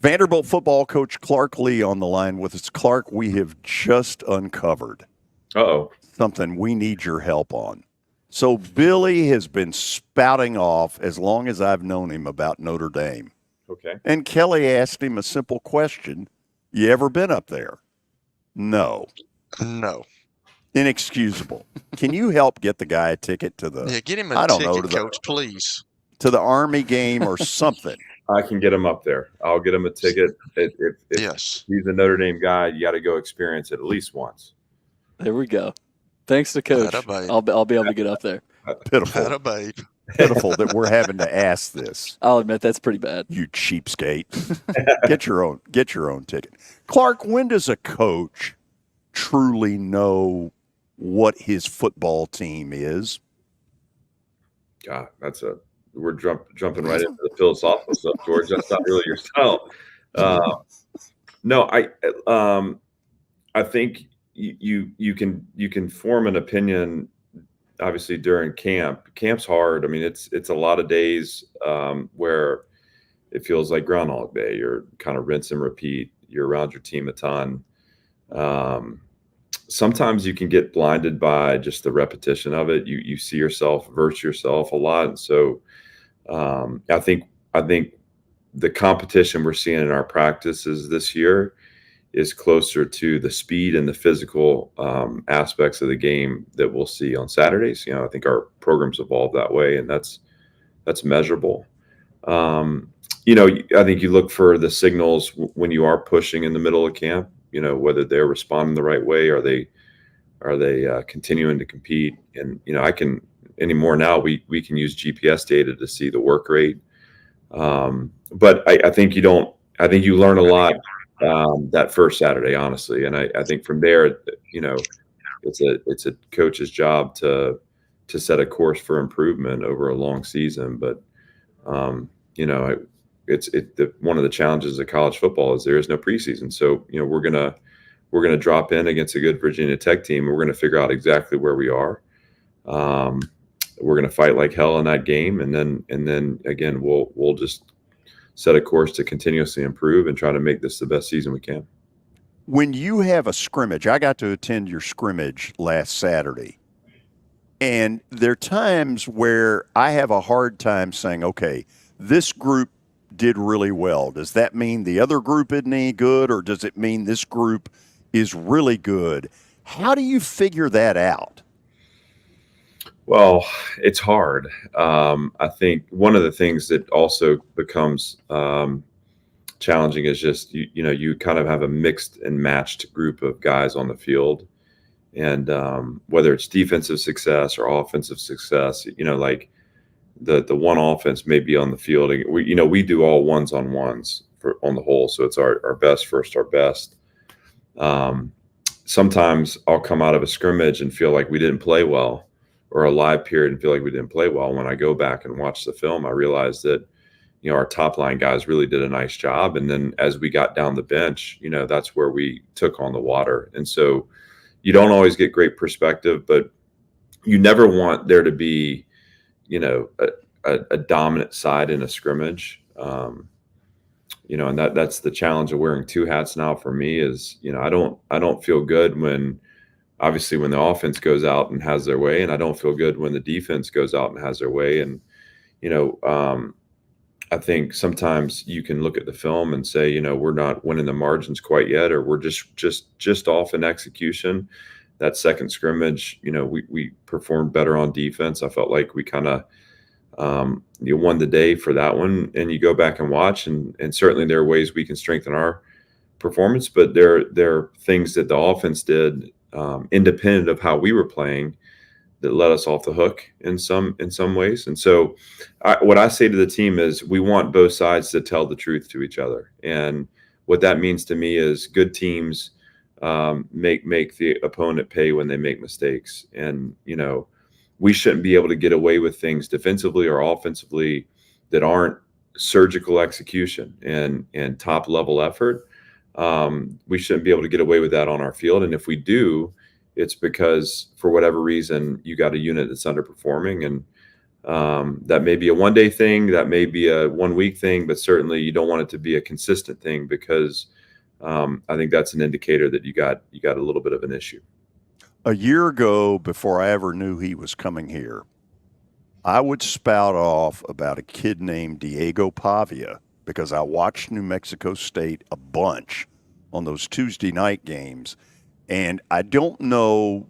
Vanderbilt football coach Clark Lee on the line with us. Clark, we have just uncovered something we need your help on. So Billy has been spouting off as long as I've known him about Notre Dame. Okay. And Kelly asked him a simple question. You ever been up there? No. No. Inexcusable. Can you help get the guy a ticket to the get him a ticket, Coach, please. To the Army game or something? I can get him up there. I'll get him a ticket. If he's a Notre Dame guy, you got to go experience it at least once. There we go. Thanks to Coach. I'll be able to get up there. Pitiful. Babe. Pitiful that we're having to ask this. I'll admit that's pretty bad. You cheapskate. Get your own ticket. Clark, when does a coach truly know what his football team is? God, we're jumping right into the philosophical stuff, George. That's not really your style. No, I think you can form an opinion. Obviously, during camp. Camp's hard. I mean, it's a lot of days where it feels like Groundhog Day. You're kind of rinse and repeat. You're around your team a ton. Sometimes you can get blinded by just the repetition of it. You see yourself, verse yourself a lot. And so I think the competition we're seeing in our practices this year is closer to the speed and the physical aspects of the game that we'll see on Saturdays. I think our programs evolve that way, and that's measurable. I think you look for the signals when you are pushing in the middle of camp, whether they're responding the right way, are they continuing to compete? And, anymore now, we can use GPS data to see the work rate. But I think you learn a lot that first Saturday, honestly. And I think from there, it's a coach's job to set a course for improvement over a long season. But, one of the challenges of college football is there is no preseason. So, we're going to drop in against a good Virginia Tech team. We're going to figure out exactly where we are. We're going to fight like hell in that game. And then again, we'll just set a course to continuously improve and try to make this the best season we can. When you have a scrimmage, I got to attend your scrimmage last Saturday. And there are times where I have a hard time saying, okay, this group did really well. Does that mean the other group isn't any good, or does it mean this group is really good? How do you figure that out? Well, it's hard. I think one of the things that also becomes challenging is just you kind of have a mixed and matched group of guys on the field, and whether it's defensive success or offensive success, like the one offense may be on the field. We do all ones on ones on the whole, so it's our best first, our best. Sometimes I'll come out of a scrimmage and feel like we didn't play well, or a live period and feel like we didn't play well. When I go back and watch the film, I realize that our top line guys really did a nice job. And then as we got down the bench, that's where we took on the water. And so you don't always get great perspective, but you never want there to be, a dominant side in a scrimmage. And that's the challenge of wearing two hats now for me is, I don't feel good when the offense goes out and has their way, and I don't feel good when the defense goes out and has their way. And, I think sometimes you can look at the film and say, we're not winning the margins quite yet, or we're just off in execution. That second scrimmage, we performed better on defense. I felt like we kind of won the day for that one. And you go back and watch, and certainly there are ways we can strengthen our performance, but there are things that the offense did independent of how we were playing that let us off the hook in some ways. And so what I say to the team is we want both sides to tell the truth to each other. And what that means to me is good teams make the opponent pay when they make mistakes. And, we shouldn't be able to get away with things defensively or offensively that aren't surgical execution and top level effort. We shouldn't be able to get away with that on our field. And if we do, it's because for whatever reason, you got a unit that's underperforming, and that may be a one-day thing, that may be a one-week thing, but certainly you don't want it to be a consistent thing because I think that's an indicator that you got a little bit of an issue. A year ago, before I ever knew he was coming here, I would spout off about a kid named Diego Pavia because I watched New Mexico State a bunch on those Tuesday night games. And I don't know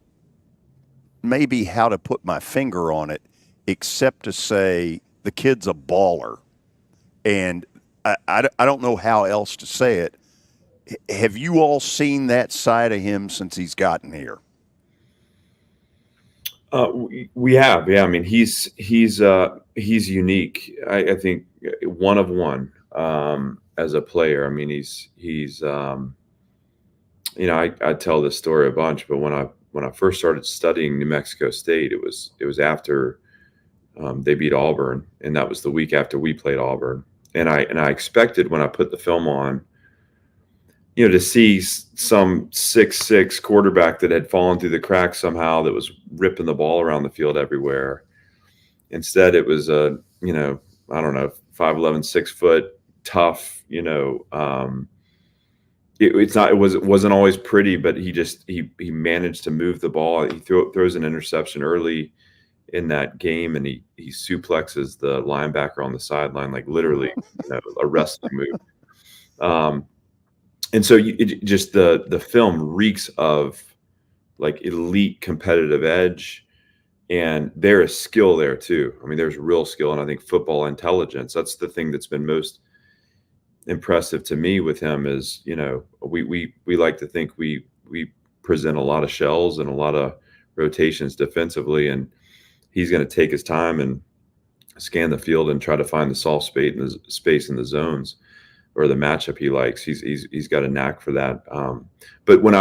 maybe how to put my finger on it except to say the kid's a baller. And I don't know how else to say it. Have you all seen that side of him since he's gotten here? We have, yeah. I mean, he's unique. I think one of one as a player. I mean, he's I tell this story a bunch, but when I first started studying New Mexico State, it was after they beat Auburn, and that was the week after we played Auburn. And I expected when I put the film on, to see some 6'6" quarterback that had fallen through the cracks somehow that was ripping the ball around the field everywhere. Instead, it was a, I don't know, 5'11", 6 foot, tough, it wasn't always pretty, but he managed to move the ball. He throws an interception early in that game, and he suplexes the linebacker on the sideline, like literally a wrestling move. And so the film reeks of like elite competitive edge, and there is skill there too. I mean, there's real skill, and I think football intelligence. That's the thing that's been most impressive to me with him is, we like to think we present a lot of shells and a lot of rotations defensively, and he's going to take his time and scan the field and try to find the soft space in the zones or the matchup he likes. He's got a knack for that. But when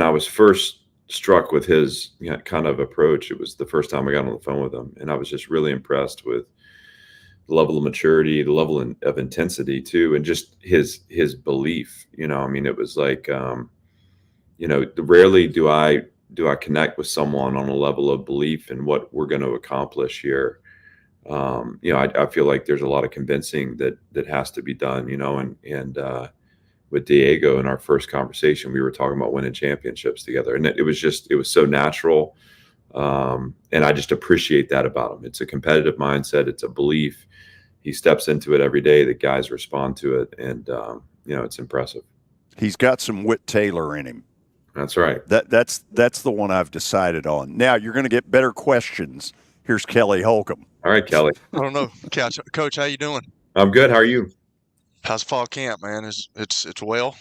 I was first struck with his kind of approach, it was the first time I got on the phone with him, and I was just really impressed with the level of maturity, the level of intensity too, and just his belief. I mean, it was like, rarely do I connect with someone on a level of belief in what we're going to accomplish here. I feel like there's a lot of convincing that has to be done, and with Diego in our first conversation, we were talking about winning championships together, and it was so natural. And I just appreciate that about him. It's a competitive mindset. It's a belief. He steps into it every day. The guys respond to it, and it's impressive. He's got some Whit Taylor in him. That's right. That's the one I've decided on. Now you're going to get better questions. Here's Kelly Holcomb. All right, Kelly. I don't know, Coach. How you doing? I'm good. How are you? How's fall camp, man? It's well?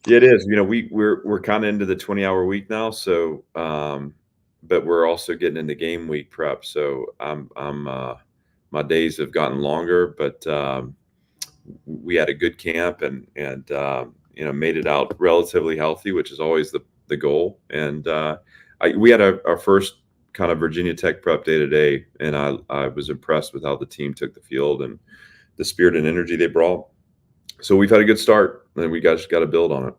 Yeah, it is. You know, we're kind of into the 20-hour week now, so but we're also getting into game week prep. So I'm my days have gotten longer, but we had a good camp and you know, made it out relatively healthy, which is always the goal. And we had our first kind of Virginia Tech prep day today, and I was impressed with how the team took the field and the spirit and energy they brought. So we've had a good start, and we just got to build on it.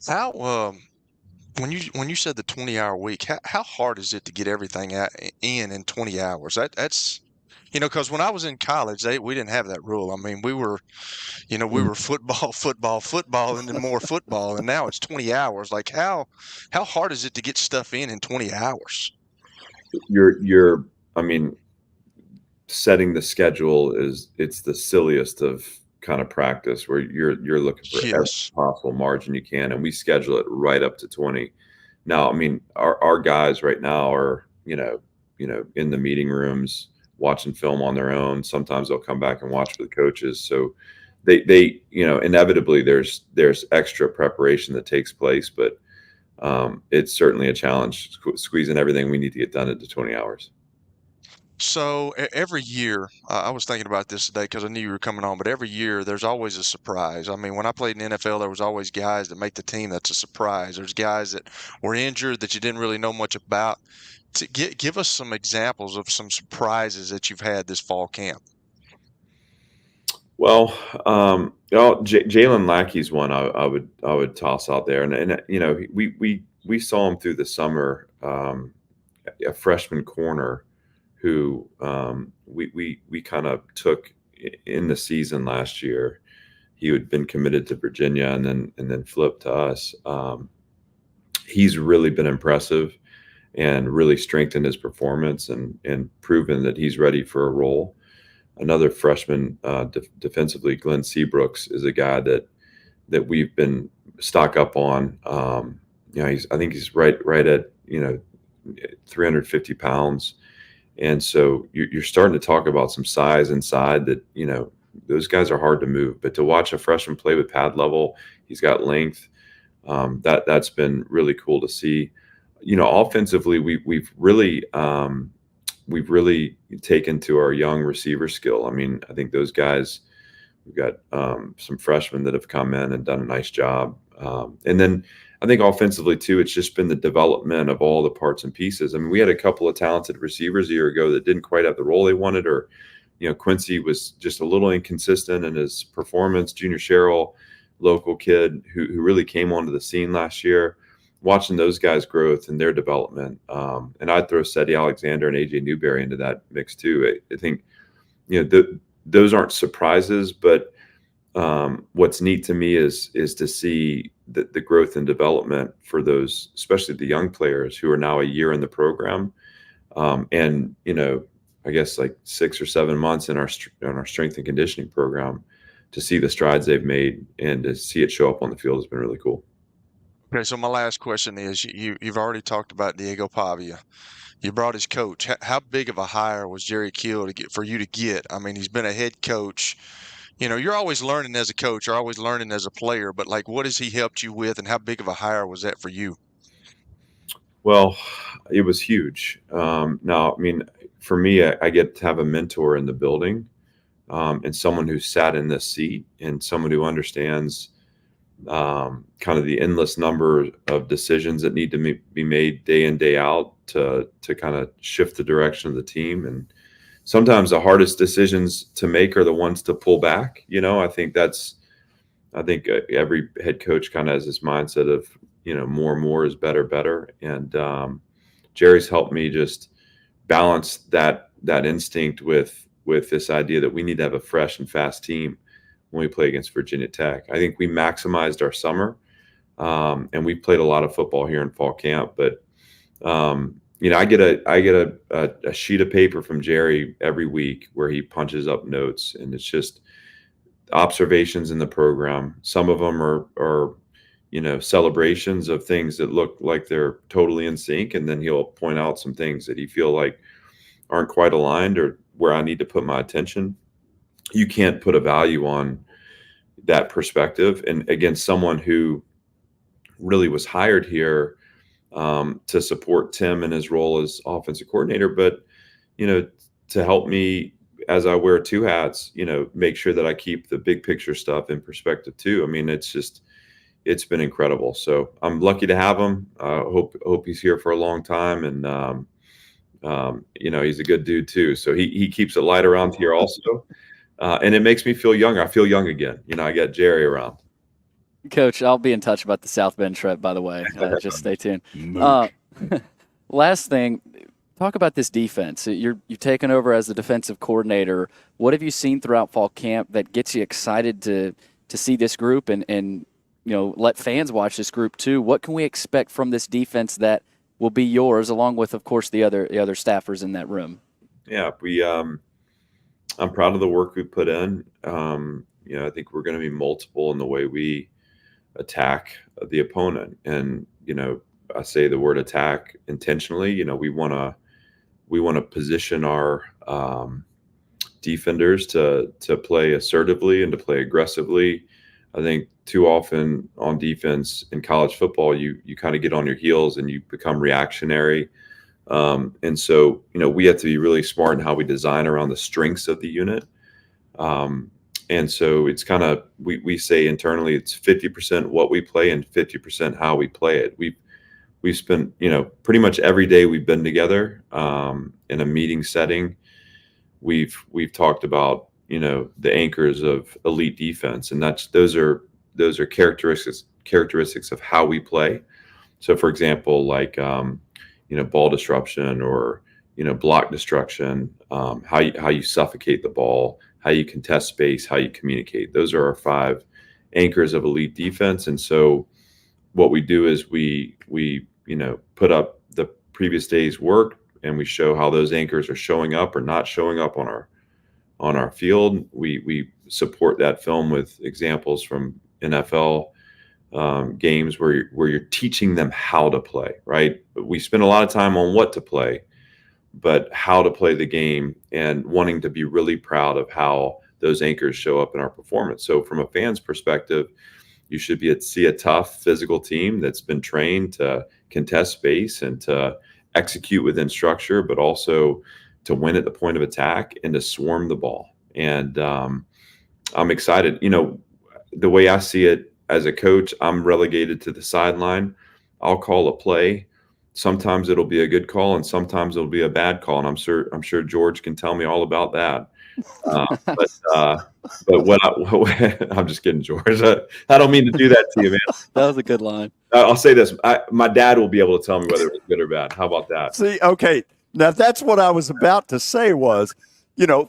How when you said the 20-hour week, how hard is it to get everything in 20 hours? That's you know, because when I was in college, we didn't have that rule. I mean, we were football, and then more football, and now it's 20 hours. Like how hard is it to get stuff in 20 hours? I mean, setting the schedule it's the silliest of kind of practice where you're looking for every possible margin you can, and we schedule it right up to 20. Now, I mean, our guys right now are you know in the meeting rooms watching film on their own. Sometimes they'll come back and watch with the coaches. So they you know, inevitably there's extra preparation that takes place, but it's certainly a challenge squeezing everything we need to get done into 20 hours. So every year, I was thinking about this today because I knew you were coming on, but every year there's always a surprise. I mean, when I played in the NFL, there was always guys that make the team that's a surprise. There's guys that were injured that you didn't really know much about. Give us some examples of some surprises that you've had this fall camp. Well, Jalen Lackey's one I would toss out there, and you know, we saw him through the summer, a freshman corner who we kind of took in the season last year. He had been committed to Virginia and then flipped to us. He's really been impressive and really strengthened his performance and proven that he's ready for a role. Another freshman defensively, Glenn Seabrooks, is a guy that we've been stock up on. You know, I think he's right at 350 pounds. And so you're starting to talk about some size inside that, you know, those guys are hard to move. But to watch a freshman play with pad level, he's got length. That's been really cool to see. You know, offensively, we've really taken to our young receiver skill. I mean, I think those guys, we've got some freshmen that have come in and done a nice job. And then I think offensively too, it's just been the development of all the parts and pieces. I mean, we had a couple of talented receivers a year ago that didn't quite have the role they wanted, or, you know, Quincy was just a little inconsistent in his performance. Junior Sherrill, local kid who really came onto the scene last year. Watching those guys' growth and their development. And I'd throw Seti Alexander and AJ Newberry into that mix too. I think, you know, those aren't surprises, but what's neat to me is to see the growth and development for those, especially the young players who are now a year in the program. And, you know, I guess like 6 or 7 months in our strength and conditioning program, to see the strides they've made and to see it show up on the field has been really cool. Okay, so my last question is, you've already talked about Diego Pavia. You brought his coach. How big of a hire was Jerry Kill for you to get? I mean, he's been a head coach. You know, you're always learning as a coach. You're always learning as a player. But, like, what has he helped you with, and how big of a hire was that for you? Well, it was huge. Now, I mean, for me, I get to have a mentor in the building, and someone who sat in this seat and someone who understands kind of the endless number of decisions that need to be made day in, day out to kind of shift the direction of the team. And sometimes the hardest decisions to make are the ones to pull back. You know, I think every head coach kind of has this mindset of, you know, more and more is better. And Jerry's helped me just balance that instinct with this idea that we need to have a fresh and fast team when we play against Virginia Tech. I think we maximized our summer, and we played a lot of football here in fall camp. But you know, I get a sheet of paper from Jerry every week where he punches up notes, and it's just observations in the program. Some of them are celebrations of things that look like they're totally in sync. And then he'll point out some things that he feel like aren't quite aligned or where I need to put my attention. You can't put a value on that perspective. And again, someone who really was hired here to support Tim in his role as offensive coordinator, but, to help me as I wear two hats, make sure that I keep the big picture stuff in perspective too. I mean, it's been incredible. So I'm lucky to have him. Hope he's here for a long time. And, he's a good dude too. So he keeps it light around here also. And it makes me feel young. I feel young again. I got Jerry around. Coach, I'll be in touch about the South Bend trip, by the way. Just stay tuned. Last thing, talk about this defense. You've taken over as the defensive coordinator. What have you seen throughout fall camp that gets you excited to see this group and let fans watch this group too? What can we expect from this defense that will be yours, along with, of course, the other staffers in that room? Yeah, I'm proud of the work we put in. I think we're going to be multiple in the way we attack the opponent. And, I say the word attack intentionally. We want to position our defenders to play assertively and to play aggressively. I think too often on defense in college football, you kind of get on your heels and you become reactionary. And so, we have to be really smart in how we design around the strengths of the unit. And so it's kind of, we say internally, it's 50% what we play and 50% how we play it. We've spent, pretty much every day we've been together in a meeting setting. We've talked about, the anchors of elite defense, and those are characteristics of how we play. So, for example, like ball disruption or block destruction, how you suffocate the ball, how you contest space, how you communicate. Those are our 5 anchors of elite defense. And so what we do is we put up the previous day's work and we show how those anchors are showing up or not showing up on our field. We support that film with examples from NFL games where you're teaching them how to play, right? We spend a lot of time on what to play, but how to play the game and wanting to be really proud of how those anchors show up in our performance. So from a fan's perspective, you should see a tough physical team that's been trained to contest space and to execute within structure, but also to win at the point of attack and to swarm the ball. And I'm excited. The way I see it as a coach, I'm relegated to the sideline. I'll call a play. Sometimes it'll be a good call and sometimes it'll be a bad call. And I'm sure George can tell me all about that. But I'm just kidding, George. I don't mean to do that to you, man. That was a good line. I'll say this. My dad will be able to tell me whether it was good or bad. How about that? See, okay. Now that's what I was about to say was,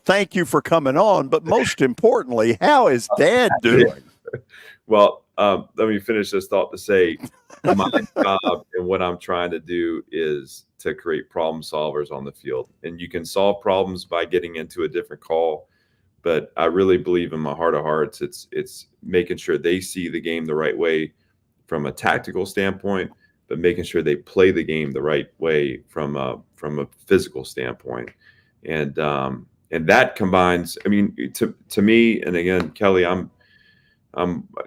thank you for coming on. But most importantly, how is Dad doing? Well, let me finish this thought to say my job and what I'm trying to do is to create problem solvers on the field. And you can solve problems by getting into a different call. But I really believe in my heart of hearts, it's making sure they see the game the right way from a tactical standpoint, but making sure they play the game the right way from a physical standpoint. And that combines, I mean, to me, and again, Kelly, I'm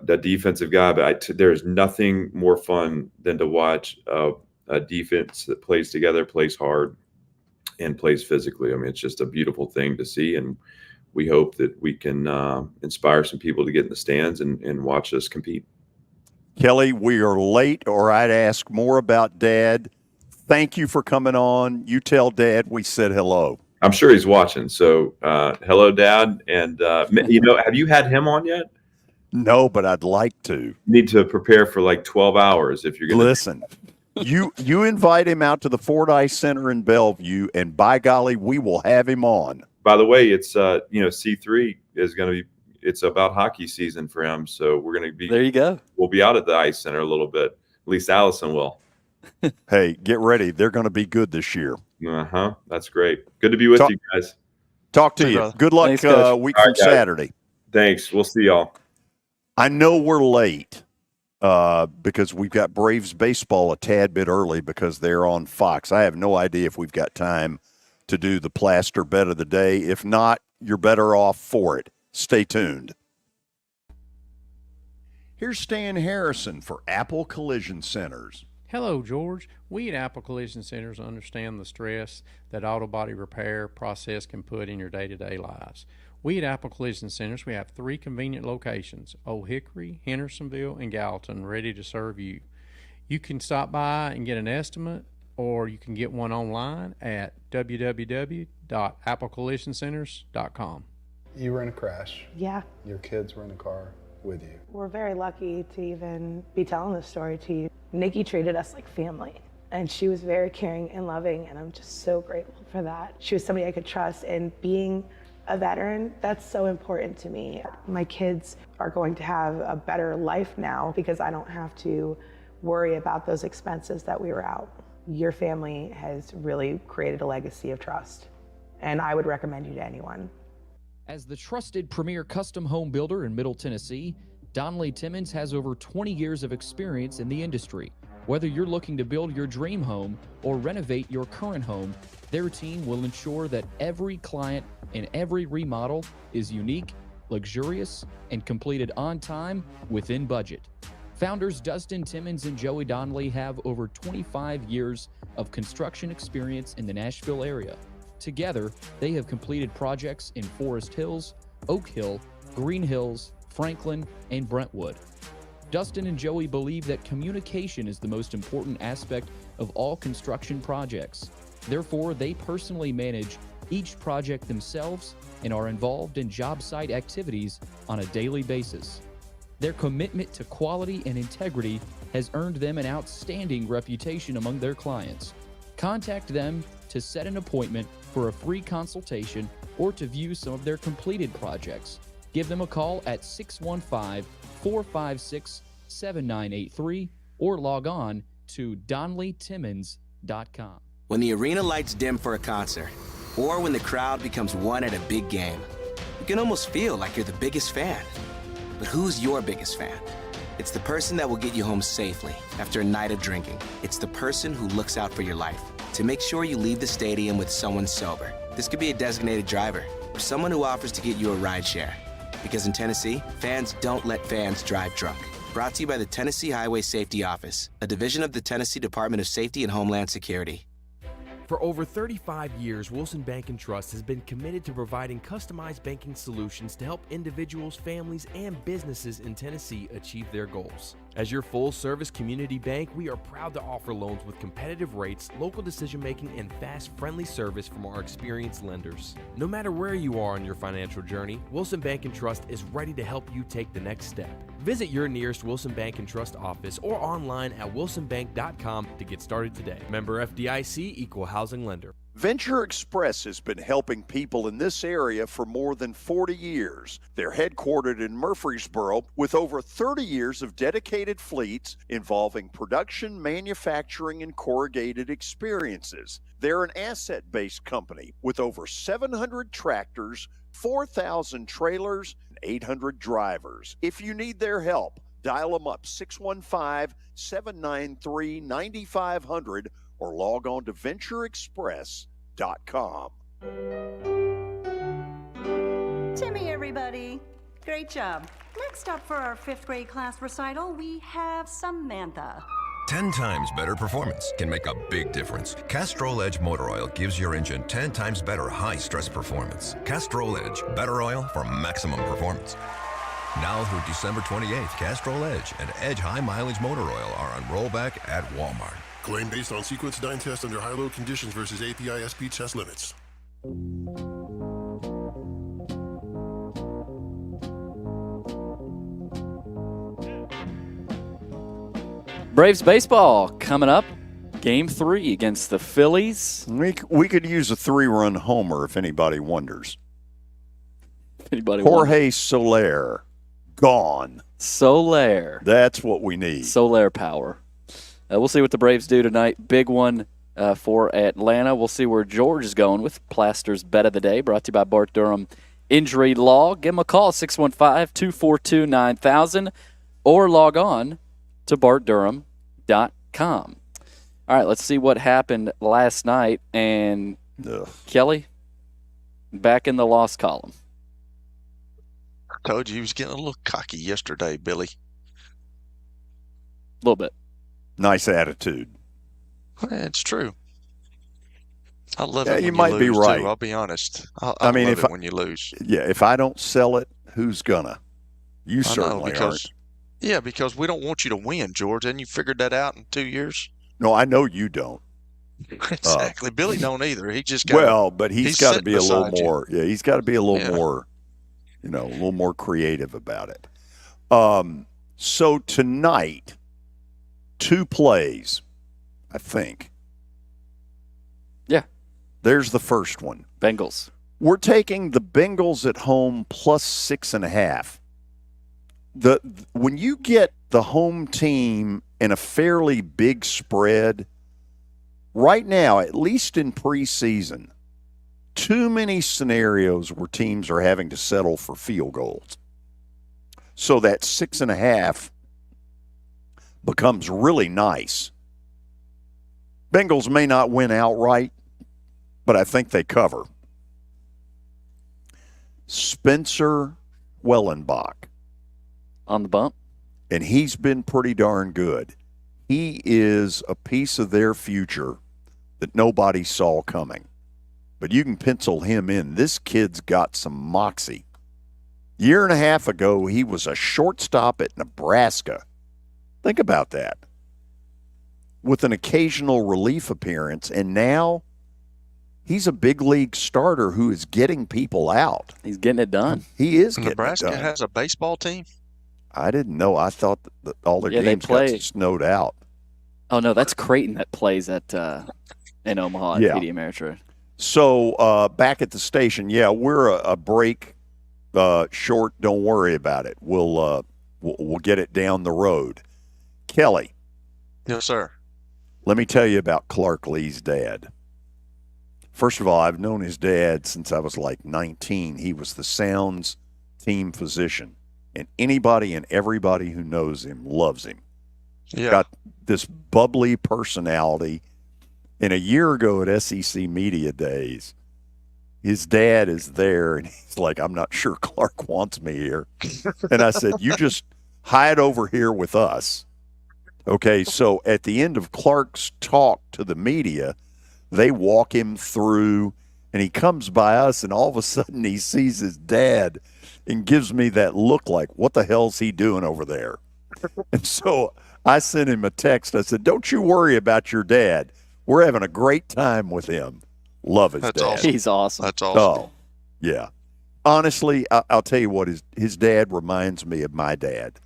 the defensive guy, but there's nothing more fun than to watch a defense that plays together, plays hard, and plays physically. I mean, it's just a beautiful thing to see, and we hope that we can inspire some people to get in the stands and watch us compete. Kelly, we are late, or I'd ask more about Dad. Thank you for coming on. You tell Dad we said hello. I'm sure he's watching. So hello, Dad. And, have you had him on yet? No, but I'd like to. You need to prepare for like 12 hours if you're going to. Listen, you invite him out to the Fordyce Center in Bellevue, and by golly, we will have him on. By the way, it's, C3 is going to be, it's about hockey season for him. So we're going to be. There you go. We'll be out at the Ice Center a little bit. At least Allison will. Hey, get ready. They're going to be good this year. Uh-huh. That's great. Good to be with you guys. Talk to you. Brother. Good luck Thanks, week from Saturday. Thanks. We'll see y'all. I know we're late, because we've got Braves baseball a tad bit early because they're on Fox. I have no idea if we've got time to do the Plaster Bet of the Day. If not, you're better off for it. Stay tuned. Here's Stan Harrison for Apple Collision Centers. Hello, George. We at Apple Collision Centers understand the stress that auto body repair process can put in your day-to-day lives. We at Apple Collision Centers, we have 3 convenient locations, Old Hickory, Hendersonville, and Gallatin, ready to serve you. You can stop by and get an estimate, or you can get one online at www.applecollisioncenters.com. You were in a crash. Yeah. Your kids were in the car with you. We're very lucky to even be telling this story to you. Nikki treated us like family, and she was very caring and loving, and I'm just so grateful for that. She was somebody I could trust, and being a veteran, that's so important to me. My kids are going to have a better life now because I don't have to worry about those expenses that we were out. Your family has really created a legacy of trust, and I would recommend you to anyone. As the trusted premier custom home builder in Middle Tennessee, Donnelly Timmons has over 20 years of experience in the industry. Whether you're looking to build your dream home or renovate your current home, their team will ensure that every client and every remodel is unique, luxurious, and completed on time within budget. Founders Dustin Timmons and Joey Donnelly have over 25 years of construction experience in the Nashville area. Together, they have completed projects in Forest Hills, Oak Hill, Green Hills, Franklin, and Brentwood. Dustin and Joey believe that communication is the most important aspect of all construction projects. Therefore, they personally manage each project themselves and are involved in job site activities on a daily basis. Their commitment to quality and integrity has earned them an outstanding reputation among their clients. Contact them to set an appointment for a free consultation or to view some of their completed projects. Give them a call at 615-456-7983 or log on to DonnellyTimmons.com. When the arena lights dim for a concert, or when the crowd becomes one at a big game, you can almost feel like you're the biggest fan. But who's your biggest fan? It's the person that will get you home safely after a night of drinking. It's the person who looks out for your life to make sure you leave the stadium with someone sober. This could be a designated driver or someone who offers to get you a ride share. Because in Tennessee, fans don't let fans drive drunk. Brought to you by the Tennessee Highway Safety Office, a division of the Tennessee Department of Safety and Homeland Security. For over 35 years, Wilson Bank & Trust has been committed to providing customized banking solutions to help individuals, families, and businesses in Tennessee achieve their goals. As your full-service community bank, we are proud to offer loans with competitive rates, local decision-making, and fast, friendly service from our experienced lenders. No matter where you are on your financial journey, Wilson Bank & Trust is ready to help you take the next step. Visit your nearest Wilson Bank & Trust office or online at wilsonbank.com to get started today. Member FDIC, Equal Housing Lender. Venture Express has been helping people in this area for more than 40 years. They're headquartered in Murfreesboro with over 30 years of dedicated fleets involving production, manufacturing, and corrugated experiences. They're an asset-based company with over 700 tractors, 4,000 trailers, and 800 drivers. If you need their help, dial them up 615-793-9500 or log on to ventureexpress.com. Timmy, everybody. Great job. Next up for our 5th grade class recital, we have Samantha. 10 times better performance can make a big difference. Castrol Edge Motor Oil gives your engine 10 times better high-stress performance. Castrol Edge, better oil for maximum performance. Now through December 28th, Castrol Edge and Edge High Mileage Motor Oil are on rollback at Walmart. Claim based on sequence dyne test under high-load conditions versus API SP test limits. Braves baseball coming up. Game 3 against the Phillies. We could use a 3-run homer if anybody wonders. Anybody Jorge Soler, gone. Soler. That's what we need. Soler power. We'll see what the Braves do tonight. Big one for Atlanta. We'll see where George is going with Plaster's Bet of the Day, brought to you by Bart Durham Injury Law. Give him a call, 615-242-9000, or log on to bartdurham.com. All right, let's see what happened last night. And Kelly, back in the loss column. I told you he was getting a little cocky yesterday, Billy. A little bit. Nice attitude. Well, it's true. I love Yeah, it when you might lose, be right. too. I'll be honest. I mean, love it when you lose. Yeah, if I don't sell it, who's gonna? You I certainly know, aren't. Yeah, because we don't want you to win, George. And you figured that out in 2 years? No, I know you don't. Exactly. Billy don't either. He just got but he's got to be a little beside you. more. Yeah, he's got to be a little more, a little more creative about it. So tonight, 2 plays, I think. Yeah. There's the first one. Bengals. We're taking the Bengals at home plus 6.5. When you get the home team in a fairly big spread, right now, at least in preseason, too many scenarios where teams are having to settle for field goals. So that 6.5 becomes really nice. Bengals may not win outright, but I think they cover. Spencer Wellenbach. On the bump? And he's been pretty darn good. He is a piece of their future that nobody saw coming. But you can pencil him in. This kid's got some moxie. Year and a half ago, he was a shortstop at Nebraska. Think about that. With an occasional relief appearance. And now he's a big league starter who is getting people out. He's getting it done. He is getting Nebraska it done. has a baseball team? I didn't know. I thought that all their they games play. got snowed out. Oh, no, that's Creighton that plays at in Omaha at TD Ameritrade. So back at the station, we're a break short. Don't worry about it. We'll get it down the road. Kelly. Yes, sir. Let me tell you about Clark Lee's dad. First of all, I've known his dad since I was like 19. He was the Sounds team physician. And anybody and everybody who knows him loves him. Yeah. Got this bubbly personality. And a year ago at SEC Media Days, his dad is there, and he's like, I'm not sure Clark wants me here. And I said, you just hide over here with us. Okay, so at the end of Clark's talk to the media, they walk him through, and he comes by us, and all of a sudden he sees his dad and gives me that look like, what the hell's he doing over there? And so I sent him a text. I said, don't you worry about your dad. We're having a great time with him. Love his dad. Awesome. He's awesome. That's awesome. Oh, yeah. Honestly, I'll tell you what, his dad reminds me of my dad.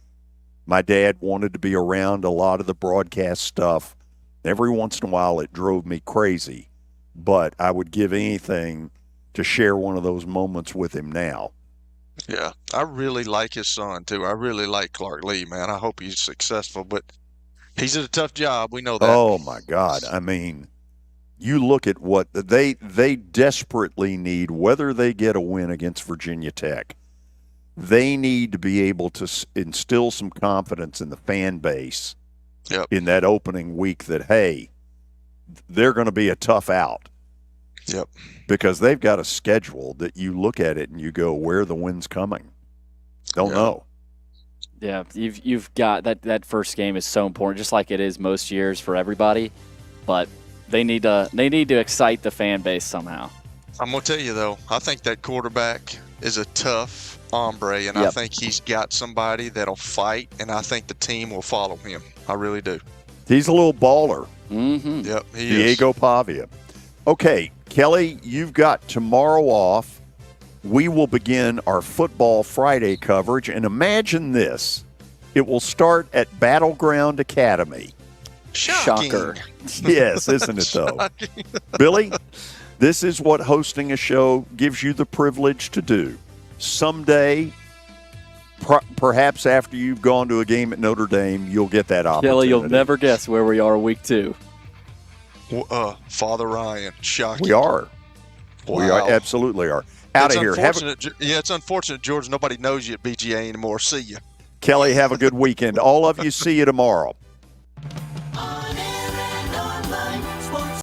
My dad wanted to be around a lot of the broadcast stuff. Every once in a while, it drove me crazy. But I would give anything to share one of those moments with him now. Yeah, I really like his son, too. I really like Clark Lee, man. I hope he's successful, but he's at a tough job. We know that. Oh, my God. I mean, you look at what they desperately need, whether they get a win against Virginia Tech. They need to be able to instill some confidence in the fan base in that opening week that, hey, they're going to be a tough out. Yep. Because they've got a schedule that you look at it and you go, where are the wins coming? Don't know. Yeah, you've got that first game is so important, just like it is most years for everybody. But they need to excite the fan base somehow. I'm gonna tell you though, I think that quarterback is a tough hombre, and I think he's got somebody that'll fight, and I think the team will follow him. I really do. He's a little baller. Mm-hmm. Yep, he Diego Pavia. Okay, Kelly, you've got tomorrow off. We will begin our Football Friday coverage, and imagine this. It will start at Battleground Academy. Shocker. Yes, isn't it, though? Billy, this is what hosting a show gives you the privilege to do. Someday, perhaps after you've gone to a game at Notre Dame, you'll get that opportunity. Kelly, you'll never guess where we are week 2. Father Ryan, shocking. We are. Wow. We are, absolutely are. Out of here. It's unfortunate, George. Nobody knows you at BGA anymore. See you. Kelly, have a good weekend. All of you, see you tomorrow.